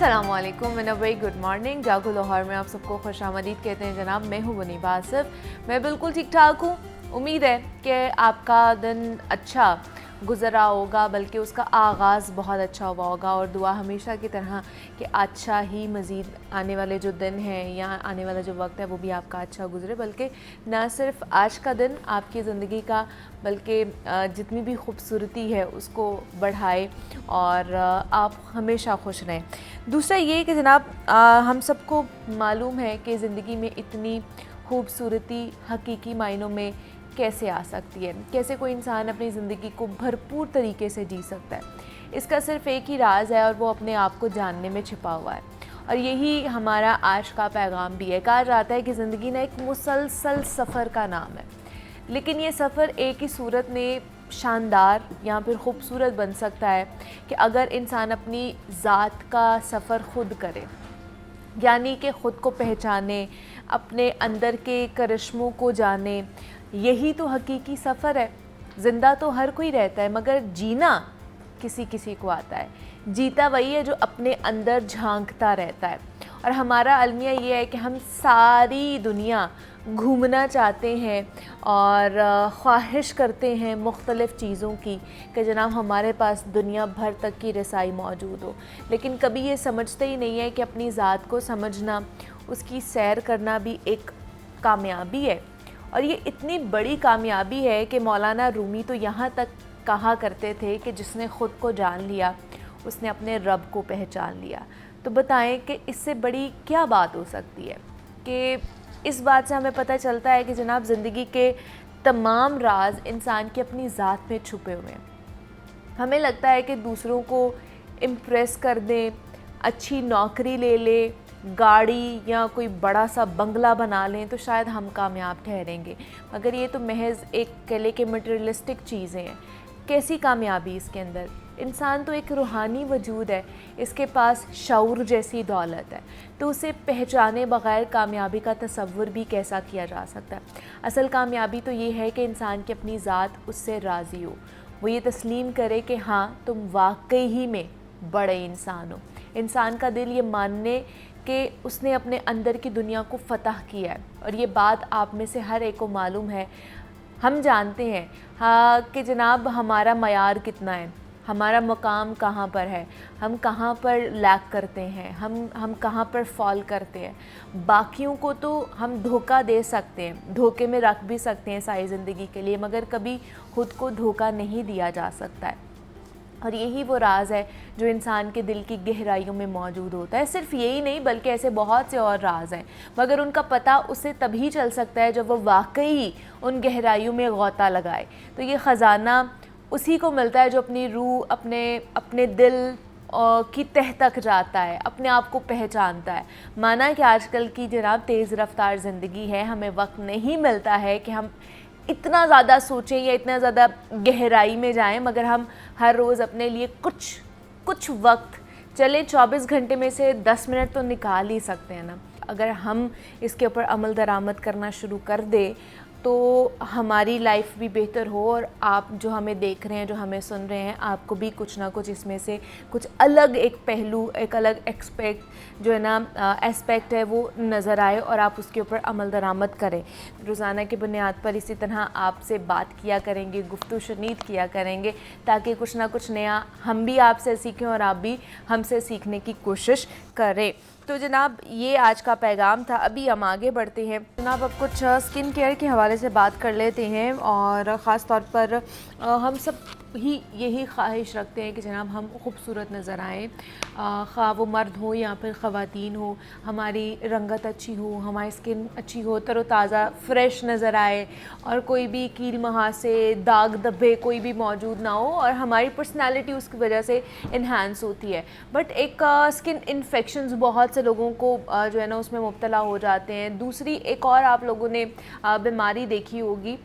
अस्सलामुअलैकुम and a very good morning. जागो लाहौर में आप सबको खुशामदीद कहते हैं जनाब। मैं हूँ मुनीबा आसिफ। मैं बिल्कुल ठीक ठाक हूँ। उम्मीद है कि आपका दिन अच्छा गुज़रा होगा, बल्कि उसका आगाज़ बहुत अच्छा हुआ होगा। और दुआ हमेशा की तरह कि अच्छा ही मज़ीद आने वाले जो दिन हैं या आने वाला जो वक्त है वो भी आपका अच्छा गुज़रे, बल्कि ना सिर्फ आज का दिन आपकी ज़िंदगी का बल्कि जितनी भी खूबसूरती है उसको बढ़ाए और आप हमेशा खुश रहें। दूसरा ये कि जनाब हम सबको मालूम है कि ज़िंदगी में इतनी खूबसूरती हकीकी मायनों में कैसे आ सकती है, कैसे कोई इंसान अपनी ज़िंदगी को भरपूर तरीके से जी सकता है। इसका सिर्फ़ एक ही राज है और वो अपने आप को जानने में छिपा हुआ है। और यही हमारा आज का पैगाम भी है। कहा जाता है कि ज़िंदगी ना एक मुसलसल सफ़र का नाम है, लेकिन ये सफ़र एक ही सूरत में शानदार या फिर ख़ूबसूरत बन सकता है कि अगर इंसान अपनी ज़ात का सफ़र ख़ुद करे, यानी कि ख़ुद को पहचाने, अपने अंदर के करिश्मों को जाने। यही तो हकीकी सफ़र है। ज़िंदा तो हर कोई रहता है, मगर जीना किसी किसी को आता है। जीता वही है जो अपने अंदर झांकता रहता है। और हमारा अलमिया ये है कि हम सारी दुनिया घूमना चाहते हैं और ख्वाहिश करते हैं मुख्तलिफ़ चीज़ों की कि जनाब हमारे पास दुनिया भर तक की रसाई मौजूद हो, लेकिन कभी ये समझते ही नहीं है कि अपनी ज़ात को समझना, उसकी सैर करना भी एक कामयाबी है। और ये इतनी बड़ी कामयाबी है कि मौलाना रूमी तो यहाँ तक कहा करते थे कि जिसने ख़ुद को जान लिया उसने अपने रब को पहचान लिया। तो बताएं कि इससे बड़ी क्या बात हो सकती है। कि इस बात से हमें पता चलता है कि जनाब ज़िंदगी के तमाम राज इंसान की अपनी ज़ात में छुपे हुए हैं। हमें लगता है कि दूसरों को इम्प्रेस कर दें, अच्छी नौकरी ले लें, गाड़ी या कोई बड़ा सा बंगला बना लें तो शायद हम कामयाब ठहरेंगे, मगर ये तो महज एक कह लें कि मटेरियलिस्टिक चीज़ें हैं। कैसी कामयाबी इसके अंदर? इंसान तो एक रूहानी वजूद है, इसके पास शऊर जैसी दौलत है, तो उसे पहचाने बग़ैर कामयाबी का तसव्वुर भी कैसा किया जा सकता है। असल कामयाबी तो ये है कि इंसान की अपनी ज़ात उससे राज़ी हो, वो ये तस्लीम करे कि हाँ तुम वाकई ही में बड़े इंसान हो। इंसान का दिल ये मानने कि उसने अपने अंदर की दुनिया को फ़तह किया है। और ये बात आप में से हर एक को मालूम है। हम जानते हैं हाँ कि जनाब हमारा मयार कितना है, हमारा मकाम कहाँ पर है, हम कहाँ पर लैक करते हैं, हम कहाँ पर फॉल करते हैं। बाकियों को तो हम धोखा दे सकते हैं, धोखे में रख भी सकते हैं सारी ज़िंदगी के लिए, मगर कभी खुद को धोखा नहीं दिया जा सकता है। और यही वो राज है जो इंसान के दिल की गहराइयों में मौजूद होता है। सिर्फ यही नहीं बल्कि ऐसे बहुत से और राज हैं, मगर उनका पता उसे तभी चल सकता है जब वो वाकई उन गहराइयों में गौता लगाए। तो ये ख़जाना उसी को मिलता है जो अपनी रूह, अपने दिल की तह तक जाता है, अपने आप को पहचानता है। माना कि आजकल की जनाब तेज़ रफ्तार ज़िंदगी है, हमें वक्त नहीं मिलता है कि हम इतना ज़्यादा सोचें या इतना ज़्यादा गहराई में जाएं, मगर हम हर रोज़ अपने लिए कुछ वक्त, चले 24 घंटे में से 10 मिनट तो निकाल ही सकते हैं ना। अगर हम इसके ऊपर अमल दरामद करना शुरू कर दें तो हमारी लाइफ भी बेहतर हो, और आप जो हमें देख रहे हैं, जो हमें सुन रहे हैं, आपको भी कुछ ना कुछ इसमें से कुछ अलग एक पहलू, एक अलग जो है ना एस्पेक्ट है वो नज़र आए और आप उसके ऊपर अमल दरामद करें। रोज़ाना की बुनियाद पर इसी तरह आपसे बात किया करेंगे, गुफ्तगू शनीद किया करेंगे, ताकि कुछ ना कुछ नया हम भी आपसे सीखें और आप भी हमसे सीखने की कोशिश करें। तो जनाब ये आज का पैगाम था। अभी हम आगे बढ़ते हैं जनाब, अब कुछ स्किन केयर के हवाले से बात कर लेते हैं। और ख़ास तौर पर हम सब ही यही ख्वाहिश रखते हैं कि जनाब हम खूबसूरत नज़र आएँ, ख़्वाह वो मर्द हो या फिर ख़वातीन हो, हमारी रंगत अच्छी हो, हमारी स्किन अच्छी हो, तरोताज़ा फ्रेश नज़र आए और कोई भी कील महासे, दाग धब्बे कोई भी मौजूद ना हो, और हमारी पर्सनालिटी उसकी वजह से इन्हांस होती है। बट एक स्किन इन्फेक्शंस बहुत से लोगों को जो है ना उसमें मुब्तला हो जाते हैं। दूसरी एक और आप लोगों ने बीमारी देखी होगी,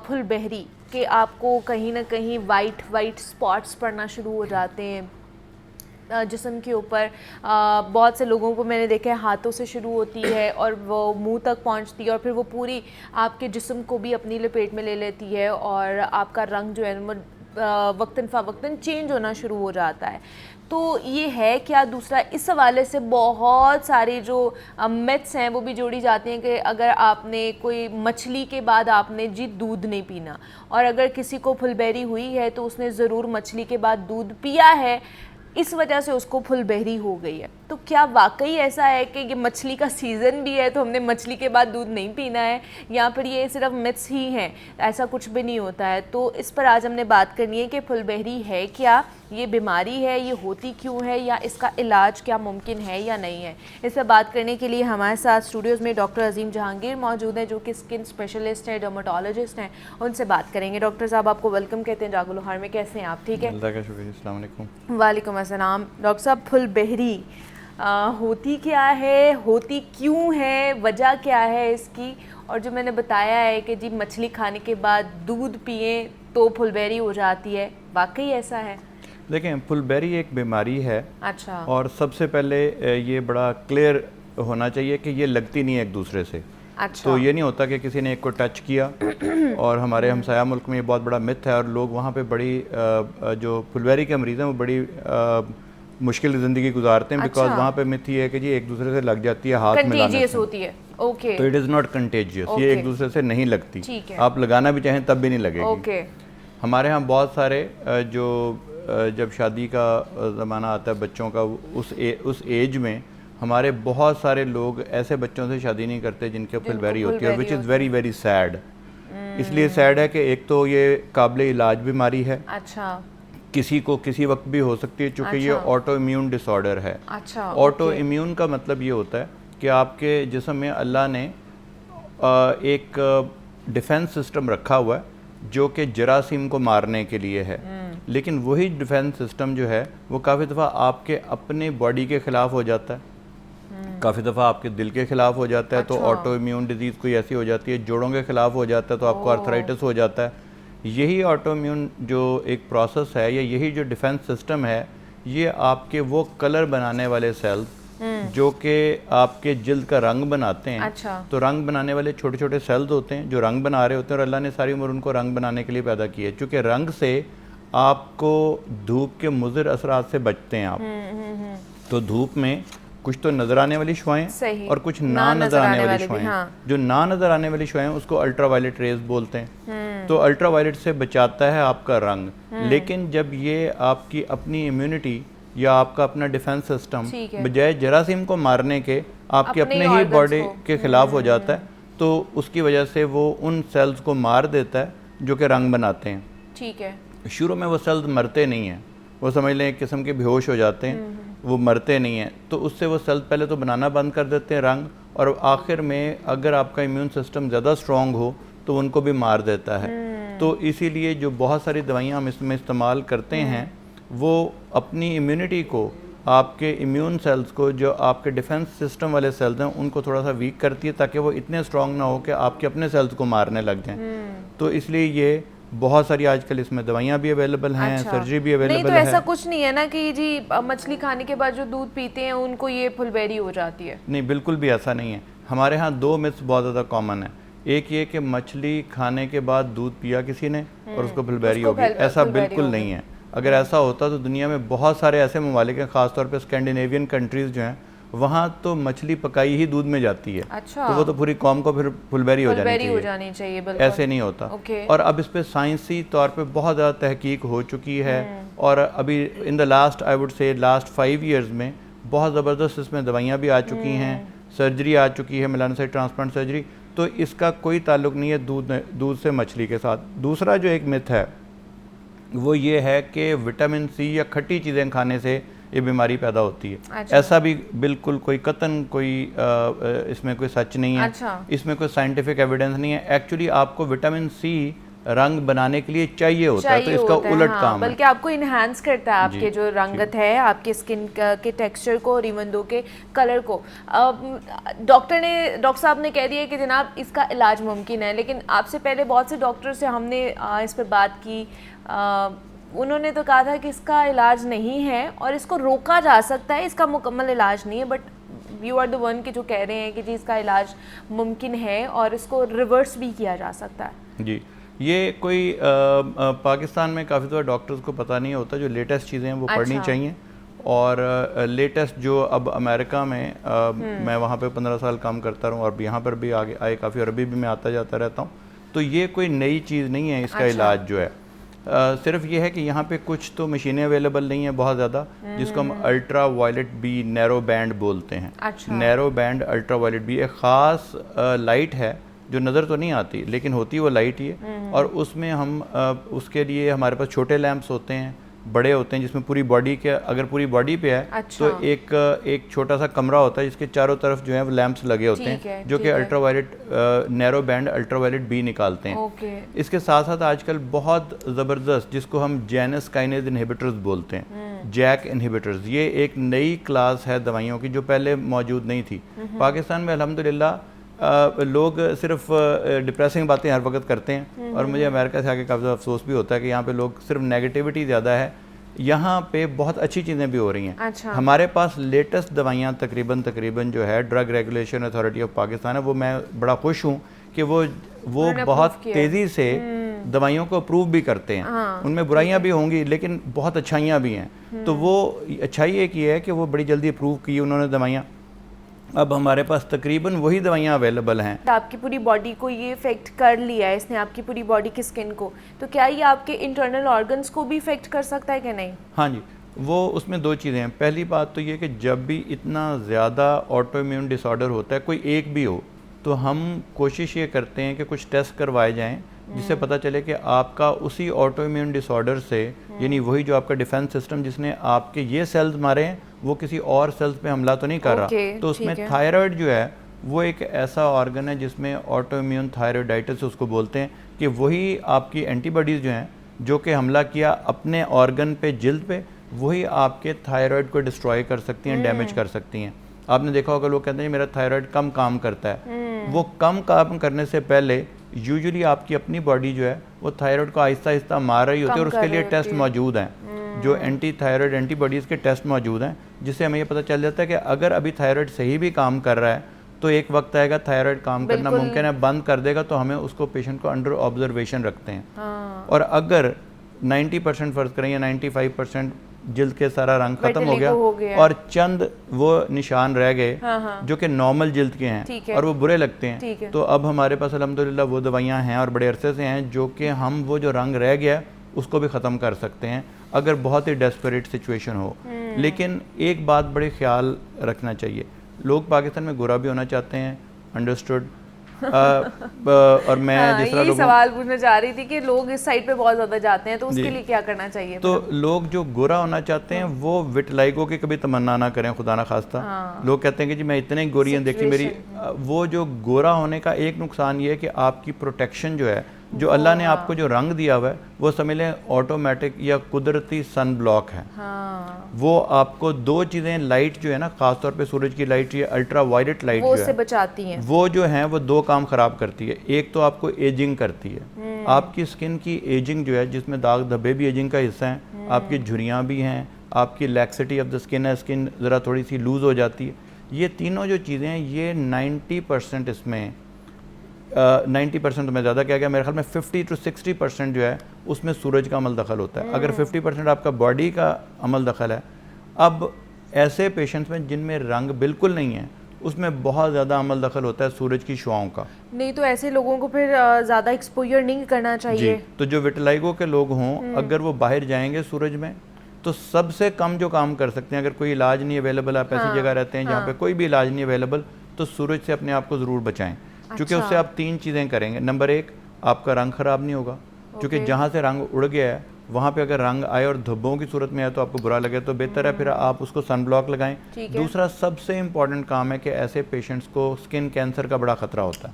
फुल बहरी, कि आपको कहीं ना कहीं वाइट स्पॉट्स पड़ना शुरू हो जाते हैं जिस्म के ऊपर। बहुत से लोगों को मैंने देखा है हाथों से शुरू होती है और वो मुंह तक पहुंचती है और फिर वो पूरी आपके जिस्म को भी अपनी लपेट में ले लेती है और आपका रंग जो है वक्तन फ़वक्तन चेंज होना शुरू हो जाता है। तो ये है क्या? दूसरा, इस हवाले से बहुत सारी जो मिथ्स हैं वो भी जोड़ी जाती हैं कि अगर आपने कोई मछली के बाद आपने जी दूध नहीं पीना, और अगर किसी को फुलबेरी हुई है तो उसने ज़रूर मछली के बाद दूध पिया है, इस वजह से उसको फुलबेरी हो गई है। तो क्या वाकई ऐसा है कि ये मछली का सीज़न भी है तो हमने मछली के बाद दूध नहीं पीना है, या फिर ये सिर्फ मिथ्स ही हैं, ऐसा कुछ भी नहीं होता है? तो इस पर आज हमने बात करनी है कि फुलबेरी है क्या, ये बीमारी है, ये होती क्यों है, या इसका इलाज क्या मुमकिन है या नहीं है। इस पर बात करने के लिए हमारे साथ स्टूडियोज़ में डॉक्टर अजीम जहांगीर मौजूद हैं, जो कि स्किन स्पेशलिस्ट हैं, डर्माटोलॉजिस्ट हैं। उनसे बात करेंगे। डॉक्टर साहब, आपको वेलकम कहते हैं जागो लोहार में। कैसे हैं आप? ठीक है, अल्लाह का शुक्र। अस्सलाम वालेकुम। वालेकुम अस्सलाम। डॉक्टर साहब, फुलबेरी होती क्या है, होती क्यों है, वजह क्या है इसकी? और जो मैंने बताया है कि जी मछली खाने के बाद दूध पिए तो फुलबेरी हो जाती है, वाकई ऐसा है? देखें, फुलबेरी एक बीमारी है। अच्छा। और सबसे पहले ये बड़ा क्लियर होना चाहिए कि ये लगती नहीं है एक दूसरे से। अच्छा। तो ये नहीं होता कि किसी ने एक को टच किया और हमारे हमसाया मुल्क में ये बहुत बड़ा मिथ है और लोग वहाँ पे बड़ी जो फुलबेरी के मरीज़ हैं वो बड़ी मुश्किल ज़िंदगी गुजारते हैं। अच्छा। बिकॉज वहाँ पे मिथ ये है कि जी एक दूसरे से लग जाती है हाथ मिलाने से। होती है। ओके। तो इट इज़ नॉट कंटेजियस, ये एक दूसरे से नहीं लगती। ठीक है। आप लगाना भी चाहें तब भी नहीं लगेगी। ओके। हमारे यहाँ बहुत सारे जो जब शादी का ज़माना आता है बच्चों का, उस एज में हमारे बहुत सारे लोग ऐसे बच्चों से शादी नहीं करते जिनके फुलबेरी होती है, which is very very sad. इसलिए सैड है कि एक तो ये काबिल इलाज बीमारी है। अच्छा। किसी को किसी वक्त भी हो सकती है, चूँकि ये ऑटो इम्यून डिसऑर्डर है। अच्छा। ऑटो इम्यून का मतलब ये होता है कि आपके जिस्म में अल्लाह ने एक डिफेंस सिस्टम रखा हुआ है जो कि जरासीम को मारने के लिए है। लेकिन वही डिफेंस सिस्टम जो है वो काफ़ी दफ़ा आपके अपने बॉडी के ख़िलाफ़ हो जाता है, काफ़ी दफ़ा आपके दिल के ख़िलाफ़ हो जाता है। तो ऑटो इम्यून डिजीज़ कोई ऐसी हो जाती है, जोड़ों के ख़िलाफ़ हो जाता है तो आपको आर्थराइटिस हो जाता है। यही ऑटो इम्यून जो एक प्रोसेस है या यही जो डिफेंस सिस्टम है, ये आपके वो कलर बनाने वाले सेल्स जो कि आपके जिल्द का रंग बनाते हैं। अच्छा। तो रंग बनाने वाले छोटे छोटे सेल्स होते हैं जो रंग बना रहे होते हैं, और अल्लाह ने सारी उम्र उनको रंग बनाने के लिए पैदा किया है। चूँकि रंग से आपको धूप के मुज़िर असरात से बचते हैं आप। तो धूप में कुछ तो नज़र आने वाली शुआएं और कुछ ना नज़र आने वाली शुआएं। हाँ। जो ना नज़र आने वाली शुआएं उसको अल्ट्रावायलेट रेज बोलते हैं। तो अल्ट्रावायलेट से बचाता है आपका रंग। लेकिन जब ये आपकी अपनी इम्यूनिटी या आपका अपना डिफेंस सिस्टम बजाय जरासीम को मारने के आपके अपने ही बॉडी के ख़िलाफ़ हो जाता है, तो उसकी वजह से वो उन सेल्स को मार देता है जो कि रंग बनाते हैं। ठीक है। शुरू में वो सेल्स मरते नहीं हैं, वो समझ लें एक किस्म के बेहोश हो जाते हैं, वो मरते नहीं हैं। तो उससे वो सेल्स पहले तो बनाना बंद कर देते हैं रंग, और आखिर में अगर आपका इम्यून सिस्टम ज़्यादा स्ट्रॉन्ग हो तो उनको भी मार देता है। तो इसीलिए जो बहुत सारी दवाइयाँ हम इसमें इस्तेमाल करते हैं वो अपनी इम्यूनिटी को, आपके इम्यून सेल्स को, जो आपके डिफेंस सिस्टम वाले सेल्स हैं उनको थोड़ा सा वीक करती है ताकि वो इतने स्ट्रॉन्ग ना हो कि आपके अपने सेल्स को मारने लग जाएं। तो इसलिए ये बहुत सारी आजकल इसमें दवाइयाँ भी अवेलेबल हैं। अच्छा। सर्जरी भी अवेलेबल है। नहीं तो ऐसा कुछ नहीं है ना कि जी मछली खाने के बाद जो दूध पीते हैं उनको ये फुलबेरी हो जाती है? नहीं, बिल्कुल भी ऐसा नहीं है। हमारे यहाँ दो मिथ्स बहुत ज़्यादा कॉमन है। एक ये कि मछली खाने के बाद दूध पिया किसी ने और उसको फुलबेरी हो गई। ऐसा बिल्कुल नहीं है। अगर ऐसा होता तो दुनिया में बहुत सारे ऐसे ममालिक हैं, ख़ासतौर पर स्कैंडिनेवियन कंट्रीज़ जो हैं, वहाँ तो मछली पकाई ही दूध में जाती है। अच्छा। तो वो तो पूरी कॉम को फिर फुलबेरी हो जानी चाहिए। ऐसे नहीं होता। और अब इस पे साइंसी तौर पे बहुत ज़्यादा तहकीक हो चुकी है, और अभी in the last I would say last 5 years में बहुत ज़बरदस्त इसमें दवाइयाँ भी आ चुकी हैं, सर्जरी आ चुकी है, मेलानोसाइट ट्रांसप्लांट सर्जरी। तो इसका कोई ताल्लुक नहीं है दूध से मछली के साथ। दूसरा जो एक मिथ है वो ये है कि विटामिन सी या खट्टी चीज़ें खाने से ये बीमारी पैदा होती है। अच्छा। ऐसा भी बिल्कुल कोई कतन कोई इसमें कोई सच नहीं है। अच्छा। इसमें कोई साइंटिफिक एविडेंस नहीं है। एक्चुअली आपको विटामिन सी रंग बनाने के लिए चाहिए होता है, तो इसका उलट काम है। बल्कि आपको इन्हांस करता है आपके जो रंगत है, आपके स्किन के टेक्सचर को और इवन दो के कलर को। डॉक्टर साहब ने कह दिया कि जनाब इसका इलाज मुमकिन है, लेकिन आपसे पहले बहुत से डॉक्टर से हमने इस पर बात की, उन्होंने तो कहा था कि इसका इलाज नहीं है और इसको रोका जा सकता है, इसका मुकम्मल इलाज नहीं है। But you are the one कि जो कह रहे हैं कि जी इसका इलाज मुमकिन है और इसको रिवर्स भी किया जा सकता है। जी, ये कोई पाकिस्तान में काफ़ी दफ़ा डॉक्टर्स को पता नहीं होता, जो लेटेस्ट चीज़ें हैं वो पढ़नी चाहिए। और लेटेस्ट जो अब अमेरिका में मैं वहाँ पे 15 साल काम करता रहूँ और यहाँ पर भी आगे आए काफ़ी, और अभी भी मैं आता जाता रहता हूँ, तो ये कोई नई चीज़ नहीं है इसका इलाज जो है। सिर्फ ये है कि यहाँ पे कुछ तो मशीनें अवेलेबल नहीं है बहुत ज़्यादा, जिसको हम ultraviolet B narrow band बोलते हैं। Narrow band ultraviolet B एक ख़ास लाइट है जो नज़र तो नहीं आती लेकिन होती वो लाइट ही है, और उसमें हम उसके लिए हमारे पास छोटे लैंप्स होते हैं, बड़े होते हैं, जिसमें पूरी बॉडी के, अगर पूरी बॉडी पे है तो एक छोटा सा कमरा होता है जिसके चारों तरफ जो है वो लैंप्स लगे होते हैं जो कि ultraviolet narrow band ultraviolet B निकालते हैं। इसके साथ साथ आजकल बहुत ज़बरदस्त, जिसको हम जैनस काइनेज इनहिबिटर्स बोलते हैं, जैक इनहिबिटर्स, ये एक नई क्लास है दवाइयों की जो पहले मौजूद नहीं थी। पाकिस्तान में अल्हम्दुलिल्लाह लोग सिर्फ डिप्रेसिंग बातें हर वक्त करते हैं, और मुझे अमेरिका से आके काफ़ी अफसोस भी होता है कि यहाँ पे लोग सिर्फ नेगेटिविटी ज़्यादा है। यहाँ पे बहुत अच्छी चीज़ें भी हो रही हैं। हमारे पास लेटेस्ट दवाइयाँ तकरीबन जो है drug regulation authority of Pakistan है, वो मैं बड़ा खुश हूँ कि वो बहुत तेज़ी से दवाइयों को अप्रूव भी करते हैं। उनमें बुराइयां भी होंगी लेकिन बहुत अच्छाइयाँ भी हैं। तो वो अच्छाई एक ये है कि वो बड़ी जल्दी अप्रूव की उन्होंने दवाइयाँ। अब हमारे पास तकरीबन वही दवाइयाँ अवेलेबल हैं। आपकी पूरी बॉडी को ये इफेक्ट कर लिया है इसने, आपकी पूरी बॉडी की स्किन को, तो क्या ये आपके इंटरनल ऑर्गन्स को भी इफेक्ट कर सकता है कि नहीं? हाँ जी, वो उसमें दो चीज़ें हैं। पहली बात तो ये कि जब भी इतना ज़्यादा ऑटो इम्यून डिसऑर्डर होता है, कोई एक भी हो, तो हम कोशिश ये करते हैं कि कुछ टेस्ट करवाए जाएँ जिससे पता चले कि आपका उसी ऑटो इम्यून डिसऑर्डर से, यानी वही जो आपका डिफेंस सिस्टम जिसने आपके ये सेल्स मारे हैं वो किसी और सेल्स पे हमला तो नहीं कर रहा। तो उसमें थायराइड जो है वो एक ऐसा ऑर्गन है जिसमें ऑटो इम्यून थायराइडाइटिस उसको बोलते हैं, कि वही आपकी एंटीबॉडीज़ जो हैं जो कि हमला किया अपने ऑर्गन पे, जिल्द पे, वही आपके थायराइड को डिस्ट्रॉय कर सकती हैं, डैमेज कर सकती हैं। आपने देखा होगा लोग कहते हैं मेरा थायराइड कम काम करता है। वो कम काम करने से पहले यूजुअली आपकी अपनी बॉडी जो है वो थायराइड को आहिस्ता आहिस्ता मार रही होती है, और उसके लिए टेस्ट मौजूद हैं, जो एंटी थायराइड एंटीबॉडीज़ के टेस्ट मौजूद हैं, जिससे हमें ये पता चल जाता है कि अगर अभी थायराइड सही भी काम कर रहा है तो एक वक्त आएगा थायराइड काम करना मुमकिन है बंद कर देगा, तो हमें उसको पेशेंट को अंडर ऑब्जर्वेशन रखते हैं। और अगर 90% फ़र्ज करें या 95% जिल्द के सारा रंग खत्म हो गया और चंद वो निशान रह गए जो कि नॉर्मल जिल्द के हैं और वो बुरे लगते हैं, तो अब हमारे पास अल्हम्दुलिल्लाह वो दवाइयाँ हैं और बड़े अरसे से हैं जो कि हम वो जो रंग रह गया उसको भी ख़त्म कर सकते हैं अगर बहुत ही डेस्परेट सिचुएशन हो। लेकिन एक बात बड़े ख्याल रखना चाहिए, लोग पाकिस्तान में गोरा भी होना चाहते हैं, अंडरस्टूड। और मैं जिस तरह सवाल पूछना चाह रही थी कि लोग इस साइड पे बहुत ज्यादा जाते हैं, तो उसके लिए क्या करना चाहिए? तो लोग जो गोरा होना चाहते हैं वो विटलाइगो की कभी तमन्ना ना करें, खुदा ना खास्ता। लोग कहते हैं कि जी मैं इतने गोरी हैं, देखिए मेरी, वो जो गोरा होने का एक नुकसान ये है कि आपकी प्रोटेक्शन जो है, जो अल्लाह ने आपको जो रंग दिया हुआ है वो समझ लें ऑटोमेटिक या कुदरती सन ब्लॉक है। वो आपको दो चीज़ें, लाइट जो है ना, खासतौर पे सूरज की लाइट, ये अल्ट्रा वायलेट लाइट जो है बचाती हैं, वो जो है वो दो काम ख़राब करती है। एक तो आपको एजिंग करती है, आपकी स्किन की एजिंग जो है, जिसमें दाग धब्बे भी एजिंग का हिस्सा हैं, आपकी झुर्रियाँ भी हैं, आपकी लैक्सिटी ऑफ द स्किन है, स्किन ज़रा थोड़ी सी लूज़ हो जाती है। ये तीनों जो चीज़ें हैं ये 90% इसमें 90% में ज़्यादा क्या गया, मेरे ख्याल में 50 to 60% जो है उसमें सूरज का अमल दखल होता है। अगर 50% आपका बॉडी का अमल दखल है, अब ऐसे पेशेंट्स में जिनमें रंग बिल्कुल नहीं है उसमें बहुत ज़्यादा अमल दखल होता है सूरज की शुआओं का। नहीं तो ऐसे लोगों को फिर ज़्यादा एक्सपोजर नहीं करना चाहिए। तो जो विटलाइगो के लोग हों, अगर वो बाहर जाएंगे सूरज में, तो सबसे कम जो काम कर सकते हैं, अगर कोई इलाज नहीं अवेलेबल, आप ऐसी जगह रहते हैं जहाँ पे कोई भी इलाज नहीं अवेलेबल, तो सूरज से अपने आप को ज़रूर बचाएं। क्योंकि उससे आप तीन चीज़ें करेंगे। नंबर एक, आपका रंग ख़राब नहीं होगा, क्योंकि जहाँ से रंग उड़ गया है वहाँ पे अगर रंग आए और धब्बों की सूरत में आए तो आपको बुरा लगे, तो बेहतर है फिर आप उसको सन ब्लॉक लगाएं। दूसरा सबसे इम्पॉर्टेंट काम है कि ऐसे पेशेंट्स को स्किन कैंसर का बड़ा ख़तरा होता है,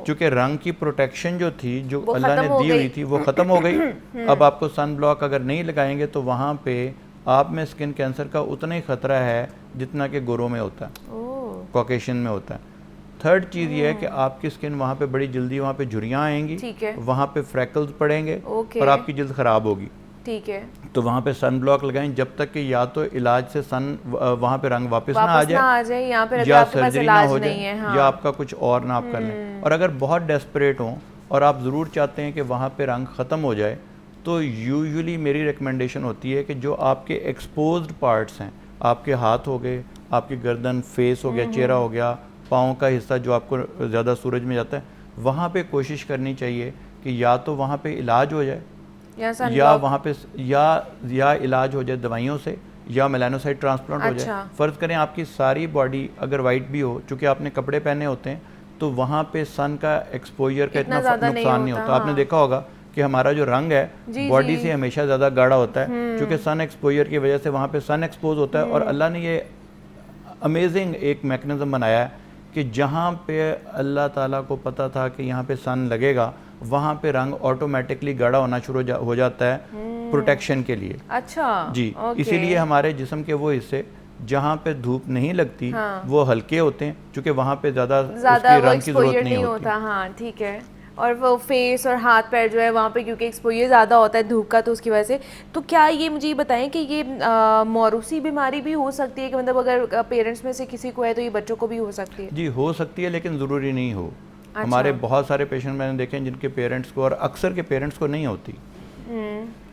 क्योंकि रंग की प्रोटेक्शन जो थी, जो अल्लाह ने दी हुई थी, वो ख़त्म हो गई। अब आपको सन ब्लॉक अगर नहीं लगाएंगे तो वहाँ पे आप में स्किन कैंसर का उतना ही ख़तरा है जितना कि गोरों में होता है, कॉकेशियन में होता है। थर्ड चीज़ ये है कि आपकी स्किन वहाँ पे बड़ी जल्दी वहाँ पे झुर्रियाँ आएंगी, वहाँ पे फ्रैकल्स पड़ेंगे और आपकी जल्द ख़राब होगी। ठीक है, तो वहाँ पे सन ब्लॉक लगाएं जब तक कि या तो इलाज से सन वहाँ पे रंग वापस ना आ जाए, या सर्जरी ना हो जाए, या आपका कुछ और ना आप कर लें। और अगर बहुत डेस्परेट हों और आप ज़रूर चाहते हैं कि वहाँ पे रंग ख़त्म हो जाए, तो यूजुअली मेरी रिकमेंडेशन होती है कि जो आपके एक्सपोज्ड पार्ट्स हैं, आपके हाथ हो गए, आपकी गर्दन, फेस हो गया, चेहरा हो गया, पाँव का हिस्सा जो आपको ज़्यादा सूरज में जाता है, वहाँ पे कोशिश करनी चाहिए कि या तो वहाँ पे इलाज हो जाए या वहाँ पे या इलाज हो जाए दवाइयों से, या मेलानोसाइट ट्रांसप्लांट हो जाए। फ़र्ज़ करें आपकी सारी बॉडी अगर वाइट भी हो, चूँकि आपने कपड़े पहने होते हैं, तो वहाँ पे सन का एक्सपोजर का इतना नुकसान नहीं होता। आपने देखा होगा कि हमारा जो रंग है बॉडी से हमेशा ज़्यादा गाढ़ा होता है, क्योंकि सन एक्सपोजर की वजह से वहाँ पे सन एक्सपोज होता है। और अल्लाह ने ये अमेजिंग एक मैकेनिज़्म बनाया है कि जहाँ पे अल्लाह ताला को पता था कि यहाँ पे सन लगेगा, वहाँ पे रंग ऑटोमेटिकली गाढ़ा होना शुरू हो जाता है प्रोटेक्शन के लिए। अच्छा जी, इसीलिए हमारे जिस्म के वो हिस्से जहाँ पे धूप नहीं लगती वो हल्के होते हैं, क्योंकि वहाँ पे ज़्यादा रंग की जरूरत नहीं होती। हाँ ठीक है। और वो फेस और हाथ पैर जो है वहाँ पे क्योंकि एक्सपोजर ज़्यादा होता है धूप का, तो उसकी वजह से। तो क्या ये मुझे बताएं कि ये मौरूसी बीमारी भी हो सकती है, कि मतलब अगर पेरेंट्स में से किसी को है तो ये बच्चों को भी हो सकती है? जी हो सकती है, लेकिन ज़रूरी नहीं हो। अच्छा। हमारे बहुत सारे पेशेंट मैंने देखे हैं जिनके पेरेंट्स को, और अक्सर के पेरेंट्स को नहीं होती,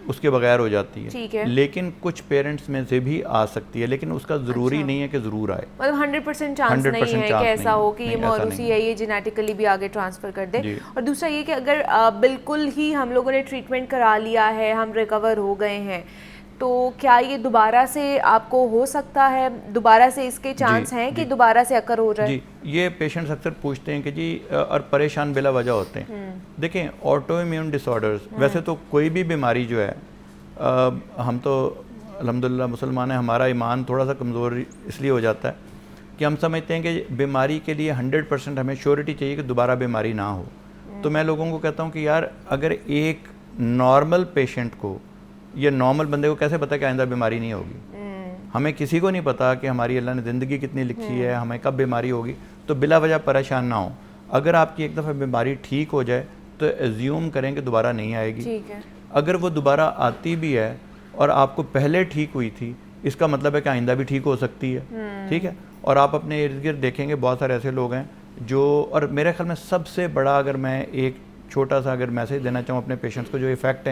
उसके बगैर हो जाती है। ठीक है। लेकिन कुछ पेरेंट्स में से भी आ सकती है, लेकिन उसका ज़रूरी नहीं है कि ज़रूर आए। मतलब 100% चांस नहीं है कि ऐसा हो कि ये मौरूसी है, ये जेनेटिकली भी आगे ट्रांसफ़र कर दे। और दूसरा ये कि अगर बिल्कुल ही हम लोगों ने ट्रीटमेंट करा लिया है, हम रिकवर हो गए हैं, तो क्या ये दोबारा से आपको हो सकता है, दोबारा से इसके चांस हैं कि दोबारा से अकर हो जाए? जी, ये पेशेंट्स अक्सर पूछते हैं कि जी और परेशान बिला वजह होते हैं। देखें, ऑटो इम्यून डिसऑर्डर्स, वैसे तो कोई भी बीमारी जो है, हम तो अल्हम्दुलिल्लाह मुसलमान हैं, हमारा ईमान थोड़ा सा कमज़ोर इसलिए हो जाता है कि हम समझते हैं कि बीमारी के लिए 100% हमें श्योरिटी चाहिए कि दोबारा बीमारी ना हो। तो मैं लोगों को कहता हूँ कि यार, अगर एक नॉर्मल पेशेंट को, ये नॉर्मल बंदे को कैसे पता कि आइंदा बीमारी नहीं होगी? हमें किसी को नहीं पता कि हमारी अल्लाह ने ज़िंदगी कितनी लिखी है, हमें कब बीमारी होगी। तो बिला वजह परेशान ना हो। अगर आपकी एक दफ़ा बीमारी ठीक हो जाए तो एज्यूम करें कि दोबारा नहीं आएगी। ठीक है। अगर वो दोबारा आती भी है और आपको पहले ठीक हुई थी, इसका मतलब है कि आइंदा भी ठीक हो सकती है। ठीक है। और आप अपने इर्द गिर्द देखेंगे बहुत सारे ऐसे लोग हैं जो, और मेरे ख्याल में सबसे बड़ा, अगर मैं एक छोटा सा अगर मैसेज देना चाहूँ अपने पेशेंट्स को जो इफ़ेक्ट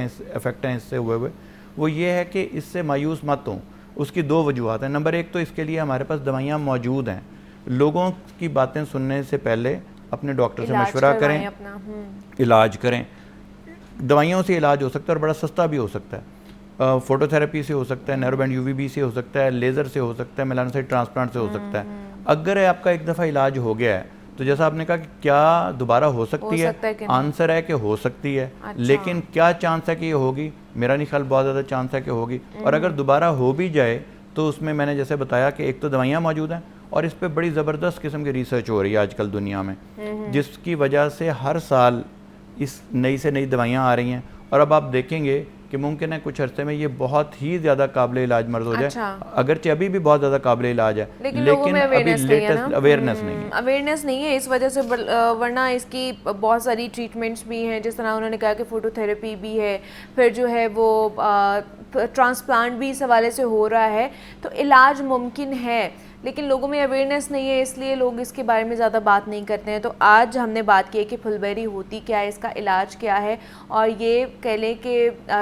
हैं इससे हुए, वो ये है कि इससे मायूस मत हों। उसकी दो वजूहत हैं। नंबर एक तो इसके लिए हमारे पास दवाइयाँ मौजूद हैं। लोगों की बातें सुनने से पहले अपने डॉक्टर से मशवरा करें, इलाज करें। दवाइयों से इलाज हो सकता है और बड़ा सस्ता भी हो सकता है। फोटोथेरेपी से हो सकता है, नैरोबैंड यूवीबी से हो सकता है, लेज़र से हो सकता है, मेलानोसाइट ट्रांसप्लांट से हो सकता है। अगर आपका एक दफ़ा इलाज हो गया है, तो जैसा आपने कहा कि क्या दोबारा हो सकती है, आंसर है कि हो सकती है। अच्छा। लेकिन क्या चांस है कि ये होगी? मेरा नहीं ख्याल बहुत ज़्यादा चांस है कि होगी। और अगर दोबारा हो भी जाए तो उसमें मैंने जैसे बताया कि एक तो दवाइयाँ मौजूद हैं, और इस पर बड़ी ज़बरदस्त किस्म की रिसर्च हो रही है आजकल दुनिया में, जिसकी वजह से हर साल इस नई से नई दवाइयाँ आ रही हैं। और अब आप देखेंगे कि मुमकिन है कुछ अरसे में ये बहुत ही ज़्यादा काबिल इलाज मर्ज हो जाए। अच्छा। अगरचे अभी भी बहुत ज़्यादा काबिल इलाज है, लेकिन अभी लेटेस्ट अवेयरनेस नहीं है इस वजह से, वरना इसकी बहुत सारी ट्रीटमेंट्स भी हैं। जिस तरह उन्होंने कहा कि फोटोथेरेपी भी है, फिर जो है वो ट्रांसप्लांट भी इस हवाले से हो रहा है। तो इलाज मुमकिन है, लेकिन लोगों में अवेयरनेस नहीं है, इसलिए लोग इसके बारे में ज़्यादा बात नहीं करते हैं। तो आज हमने बात की है कि फुलबेरी होती क्या है, इसका इलाज क्या है, और ये कह लें कि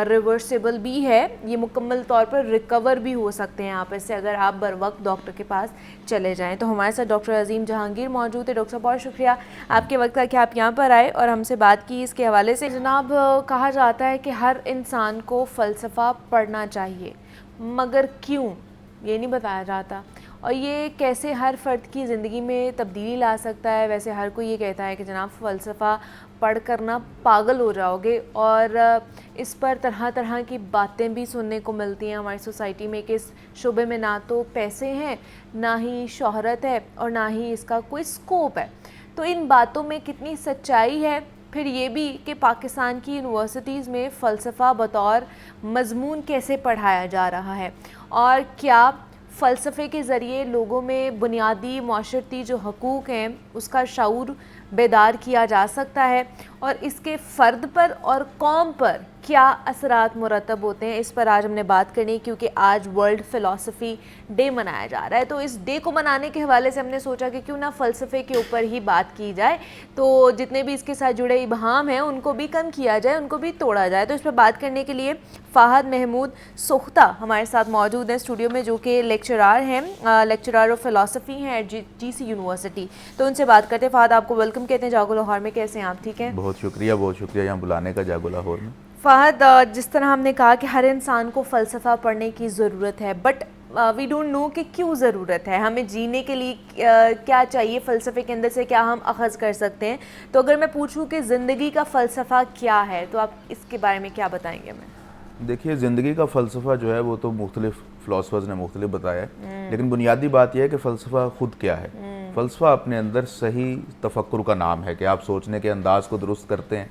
रिवर्सिबल भी है, ये मुकम्मल तौर पर रिकवर भी हो सकते हैं आप इससे, अगर आप बर वक्त डॉक्टर के पास चले जाएँ। तो हमारे साथ डॉक्टर अजीम जहांगीर मौजूद है। डॉक्टर साहब, बहुत शुक्रिया आपके वक्त का कि आप यहाँ पर आए और हमसे बात की इसके हवाले से। जनाब, कहा जाता है कि हर इंसान को फ़लसफ़ा पढ़ना चाहिए, मगर क्यों ये नहीं बताया जाता, और ये कैसे हर फ़र्द की ज़िंदगी में तब्दीली ला सकता है। वैसे हर कोई ये कहता है कि जनाब फ़लसफ़ा पढ़ कर ना पागल हो जाओगे, और इस पर तरह तरह की बातें भी सुनने को मिलती हैं हमारी सोसाइटी में कि इस शुबे में ना तो पैसे हैं, ना ही शोहरत है, और ना ही इसका कोई स्कोप है। तो इन बातों में कितनी सच्चाई है? फिर ये भी कि पाकिस्तान की यूनिवर्सिटीज़ में फ़लसफ़ा बतौर मज़मून कैसे पढ़ाया जा रहा है, और क्या फ़लसफ़े के ज़रिए लोगों में बुनियादी माशरती जो हकूक़ हैं उसका शऊर बेदार किया जा सकता है, और इसके फ़र्द पर और कौम पर क्या असरात मुरतब होते हैं, इस पर आज हमने बात करनी है, क्योंकि आज वर्ल्ड फ़िलासफ़ी डे मनाया जा रहा है। तो इस डे को मनाने के हवाले से हमने सोचा कि क्यों ना फ़लसफ़े के ऊपर ही बात की जाए, तो जितने भी इसके साथ जुड़े इबहाम हैं उनको भी कम किया जाए, उनको भी तोड़ा जाए। तो इस पर बात करने के लिए फ़ाहद महमूद सोख्ता हमारे साथ मौजूद हैं स्टूडियो में, जो कि लेक्चरार हैं, लेक्चरार ऑफ फ़िलासफ़ी हैं एट GC यूनिवर्सिटी। तो उनसे बात करते हैं। फ़ाहद, आपको वेलकम कहते हैं जागो लाहौर में, कैसे हैं आप? ठीक हैं? बहुत शुक्रिया यहाँ बुलाने का जागो लाहौर में। फ़ाहद, जिस तरह हमने कहा कि हर इंसान को फ़लसफ़ा पढ़ने की ज़रूरत है, बट वी डोंट नो कि क्यों ज़रूरत है, हमें जीने के लिए क्या चाहिए, फ़लसफ़े के अंदर से क्या हम अख़ज़ कर सकते हैं। तो अगर मैं पूछूं कि ज़िंदगी का फ़लसफ़ा क्या है, तो आप इसके बारे में क्या बताएंगे हमें? देखिए, ज़िंदगी का फ़लसफ़ा जो है वो तो मुख्तलिफ़ फ़िलासफ़र्स ने मुख्तलिफ बताया है, लेकिन बुनियादी बात यह है कि फ़लसफ़ा ख़ुद क्या है। फ़लसफ़ा अपने अंदर सही तफ़क्कुर का नाम है कि आप सोचने के अंदाज़ को दुरुस्त करते हैं।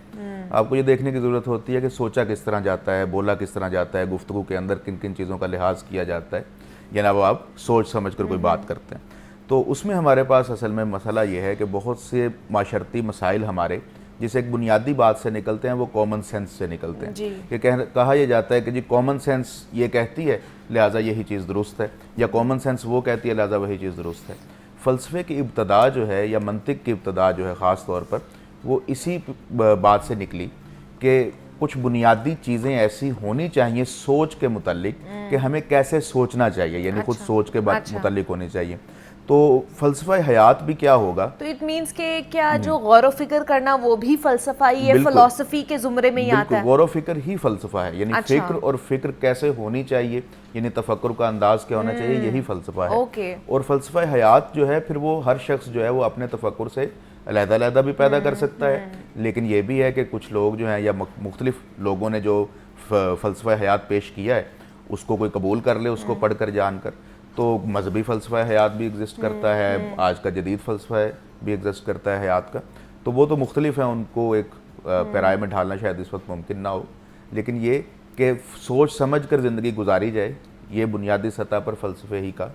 आपको ये देखने की ज़रूरत होती है कि सोचा किस तरह जाता है, बोला किस तरह जाता है, गुफ्तगू के अंदर किन किन चीज़ों का लिहाज किया जाता है, या वो आप सोच समझ कर कोई बात करते हैं। तो उसमें हमारे पास असल में मसला ये है कि बहुत से माशरती मसाइल हमारे जिसे एक बुनियादी बात से निकलते हैं वो कॉमन सेंस से निकलते हैं। कि कहा यह जाता है कि जी कॉमन सेंस ये कहती है लिहाजा यही चीज़ दुरुस्त है, या कॉमन सेंस वो कहती है लिहाजा वही चीज़ दुरुस्त है। फ़लसफ़े की इब्तदा जो है या मंतिक की इब्तदा जो है ख़ास तौर पर वो इसी बात से निकली कि कुछ बुनियादी चीज़ें ऐसी होनी चाहिए सोच के मुतालिक कि हमें कैसे सोचना चाहिए, यानी खुद सोच के मुतालिक होनी चाहिए। तो फ़लसफ़ा हयात भी क्या होगा, तो इट मीन्स के क्या जो गौर व फिक्र करना वो भी फ़लसफ़ा ही है, फ़िलासफ़ी के ज़ुमरे में ही आता है। गौर व फिक्र ही फ़लसफ़ा है, यानी फ़िक्र और फ़िक्र कैसे होनी चाहिए, यानी तफक्कुर का अंदाज़ क्या होना चाहिए, यही फ़लसफ़ा है। और फ़लसफ़ा हयात जो है फिर वो हर शख्स जो है वो अपने तफक्कुर से अलहदा भी पैदा कर सकता है, लेकिन ये भी है कि कुछ लोग जो हैं या मुख्तलिफ़ लोगों ने जो फ़लसफ़ा हयात पेश किया है उसको कोई कबूल कर ले, उसको पढ़ कर जान कर। तो मजहबी फ़लसफ़ा हयात भी एग्जिस्ट करता है, आज का जदीद फ़लसफ़ा भी एग्जिस्ट करता है हयात का। तो वो तो मुख्तलिफ है, उनको एक पैराए में ढालना शायद इस वक्त मुमकिन ना हो, लेकिन ये कि सोच समझ कर ज़िंदगी गुजारी जाए, ये बुनियादी सतह पर फ़लसफ़े ही का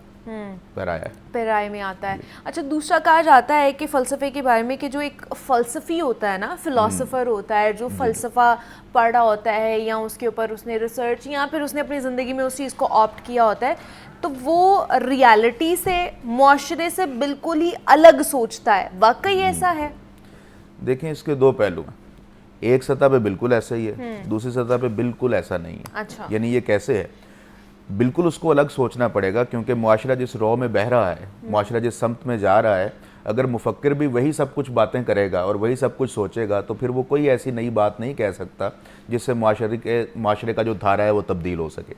पैराए में आता है। अच्छा, दूसरा कहा जाता है कि फ़लसफ़े के बारे में कि जो एक फ़लसफ़ी होता है ना, फ़िलासफ़र होता है जो फ़लसफ़ा पढ़ा होता है या उसके ऊपर उसने रिसर्च या फिर उसने अपनी ज़िंदगी में उस चीज़ को ऑप्ट किया होता है, तो वो रियलिटी से, मुआशरे से बिल्कुल ही अलग सोचता है। वाकई ऐसा है? देखें, इसके दो पहलू हैं। एक सतह पे बिल्कुल ऐसा ही है, दूसरी सतह पे बिल्कुल ऐसा नहीं है। अच्छा। यानी ये कैसे है, बिल्कुल उसको अलग सोचना पड़ेगा, क्योंकि मुआशरा जिस रॉ में बह रहा है, मुआशरा जिस समत में जा रहा है, अगर मुफक्किर भी वही सब कुछ बातें करेगा और वही सब कुछ सोचेगा तो फिर वो कोई ऐसी नई बात नहीं कह सकता जिससे मुआशरे का जो धारा है वो तब्दील हो सके।